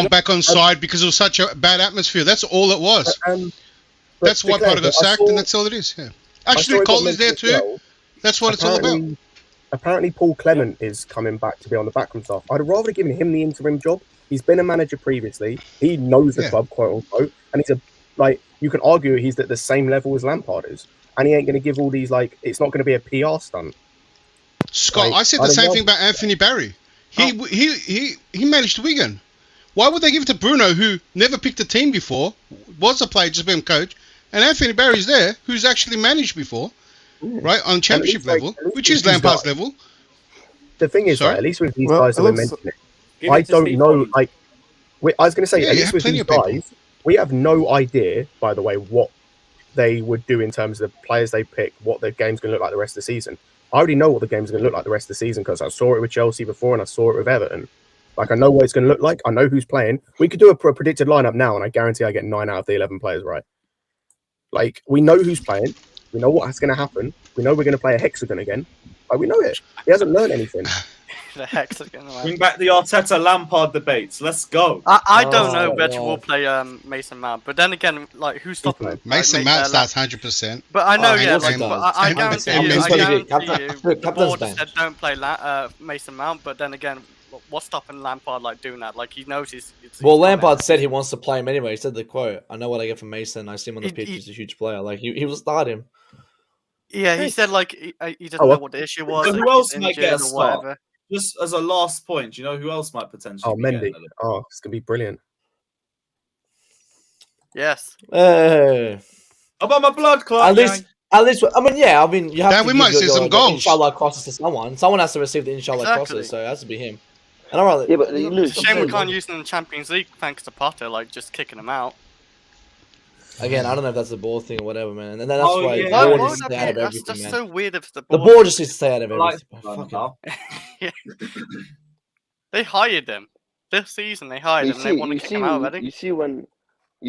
back on side because it was such a bad atmosphere. That's all it was. That's why Potter got sacked, and that's all it is. Yeah. Actually, Cole is there too. Well. That's what it's all about. Apparently, Paul Clement is coming back to be on the backroom staff. I'd rather have given him the interim job. He's been a manager previously. He knows the club, quote unquote, and he's you can argue he's at the same level as Lampard is. And he ain't going to give all these, it's not going to be a PR stunt. Scott, I said the same thing about Anthony Barry. He managed Wigan. Why would they give it to Bruno, who never picked a team before, was a player, just became coach, and Anthony Barry's there, who's actually managed before, right, on championship level, which is Lampard's level. the thing is, Sorry? right, at least with these guys that we're mentioning, I don't know. Like, I was going to say, Yeah, at you least have with plenty these of people. guys, we have no idea, by the way, what they would do in terms of the players they pick, what the game's going to look like the rest of the season. I already know what the game's going to look like the rest of the season because I saw it with Chelsea before and I saw it with Everton. Like, I know what it's going to look like. I know who's playing. We could do a predicted lineup now, and I guarantee I get 9 out of the 11 players right. Like, we know who's playing. We know what's going to happen. We know we're going to play a hexagon again. Like, we know it. He hasn't learned anything. The hexagon. Bring back the Arteta Lampard debates. Let's go. I don't know which will play Mason Mount, but then again, like who's stopping him? Mason Mount starts 100%. But I know, yeah, Mason like, does. I guarantee you, the Captain's board bench. said don't play Mason Mount, but then again, what's stopping Lampard like doing that? Like he knows he's Well, Lampard said he wants to play him anyway. He said the quote, "I know what I get from Mason. I see him on the pitch. He's a huge player. Like he will start him." Yeah, he said like he doesn't know what the issue was. So like, who else he's might injured get a or start? whatever. Just as a last point, do you know who else might potentially be Mendy. getting a little- Oh, it's going to be brilliant. Yes. How about my blood clot? At least, I mean, yeah. I mean, you have Yeah, to we give might see some goals. Inshallah crosses to someone. Someone has to receive the inshallah crosses, so it has to be him. And all right, Yeah, but you lose. Shame we can't use them in the Champions League thanks to Potter, like just kicking them out. Again, I don't know if that's the ball thing or whatever, man. And then that's Oh, why yeah. the Why board would needs to that stay be? out of That's everything, just man. so weird if the The board- board just needs to stay out of everything. They hired them this season. They hired him. They want to kick him out already. You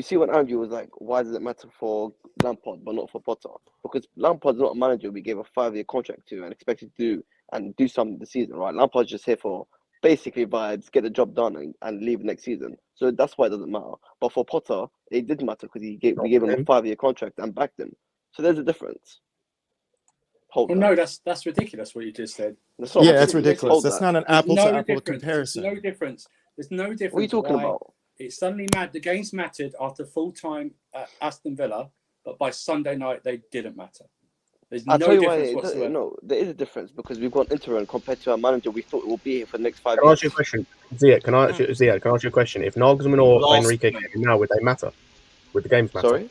see when Andrew was like, why does it matter for Lampard but not for Potter? Because Lampard's not a manager we gave a 5-year contract to and expected to do something this season, right? Lampard's just here for basically vibes, get the job done and leave next season. So that's why it doesn't matter. But for Potter, it did matter because we gave him a 5-year contract and backed him. So there's a difference. Well, no, that's ridiculous what you just said. Yeah, that's ridiculous. That's not an apple-to-apple comparison. There's no difference. There's no difference. What are you talking why about? It suddenly the games mattered after full time at Aston Villa, but by Sunday night they didn't matter. There's no I'll tell you why. difference whatsoever. No, there is a difference because we've got interim compared to our manager. We thought it will be here for the next 5 Can I years. ask you a question? Ziad, can I ask you a question? If Nagelsmann or Enrique came in now, would they matter? Would the games matter? Sorry?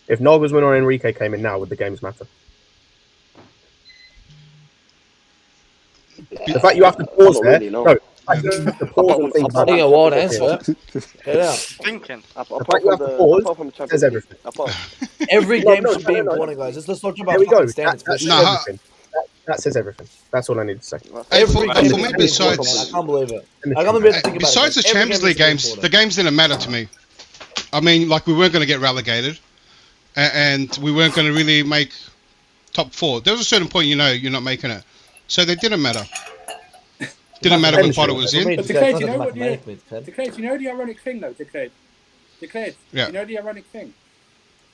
If Nagelsmann or Enrique came in now, would the games matter? The fact you have to pause there. Really, no. No. Like, you have to pause and think about a wild answer. Thinking. The fact you have to pause says everything. Every No, game no, should be no, no. important, guys. Let's talk There about we go. fucking standards. That says everything. That says everything. That's all I need to say. Hey, Every for game me, should be important, besides man. I can't believe it. I can't believe it. Think about besides it. the Every Champions game League is games, important. the games didn't matter to me. I mean, like we weren't going to get relegated, and we weren't going to really make top 4. There was a certain point, you're not making it, so they didn't matter. Didn't matter when Potter was in. But Declared, you know what? Declared, you know the ironic thing though. Declared, Yeah. you know the ironic thing.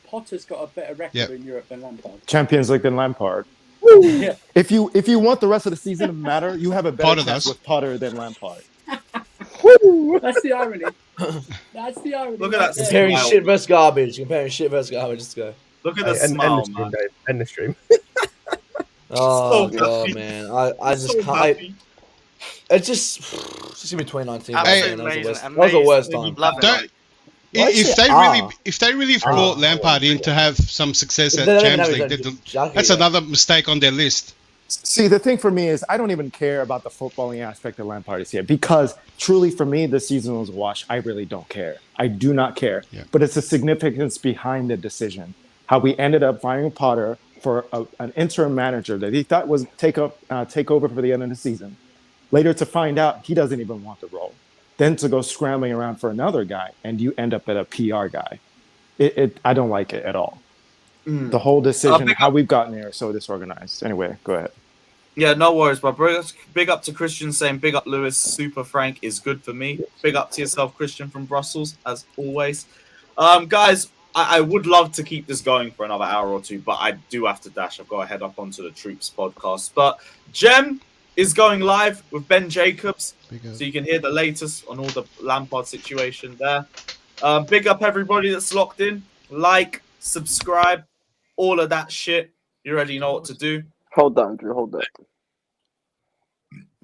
Potter's got a better record in Europe than Lampard. Champions League than Lampard. Yeah. If you want the rest of the season to matter, you have a better Potter chance does. with Potter than Lampard. That's the irony. That's the irony. Look at that Comparing smile. shit versus garbage. Comparing shit versus garbage. Let's go. Look at the End smile, the stream, man. Dave. End the stream. Oh So god, happy. man. I just So can't. happy. It's just gonna be 2019. Absolutely man. That was the amazing. worst- that was the worst Amazing. time. Love it. Don't, Why if is they it really, if they really brought Ah. Lampard in to have some success at They don't even Champions have League, his jacket that's yet. another mistake on their list. See, the thing for me is I don't even care about the footballing aspect of Lampard is here because truly for me, the season was a wash. I really don't care. I do not care. Yeah. But it's the significance behind the decision. How we ended up firing Potter for an interim manager that he thought was take over for the end of the season. Later to find out he doesn't even want the role. Then to go scrambling around for another guy and you end up at a PR guy. I don't like it at all. The whole decision, how we've gotten here, so disorganized. Anyway, go ahead. Yeah, no worries, bro. Big up to Christian saying, big up Lewis, Super Frank is good for me. Big up to yourself, Christian from Brussels, as always. Guys, I would love to keep this going for another hour or two, but I do have to dash. I've got to head up onto the Troops podcast. But Jem is going live with Ben Jacobs, so you can hear the latest on all the Lampard situation there. Big up everybody that's locked in. Like, subscribe, all of that shit. You already know what to do. Hold on, Drew. Hold on.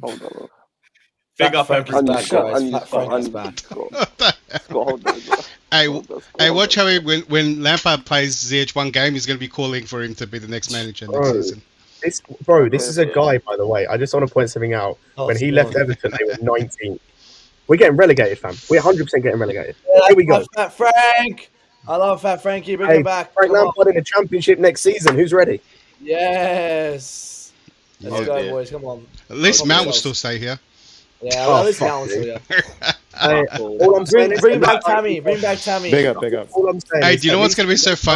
Hold on. Big up everybody. Hey, watch how when Lampard plays ZH1 game, he's going to be calling for him to be the next manager next season. This is a guy, by the way. I just want to point something out. Oh, When he it's left wrong. Everton, they were 19th. We're getting relegated, fam. We're 100% getting relegated. Yeah, Here we go. Fat Frank. I love Fat Frankie. Bring Hey, him back. Frank Come on. Lampard in the Championship next season. Who's ready? Yes. Let's Oh, go, dear. boys. Come on. At least Come Mount on, will yourselves. still stay here. Yeah, Oh, well, at least fuck Mount will you. still, yeah. All I'm saying is Bring back Tammy. Bring back Tammy. Big up, big up. All I'm saying Hey, is do you know at what's going to be least- so funny?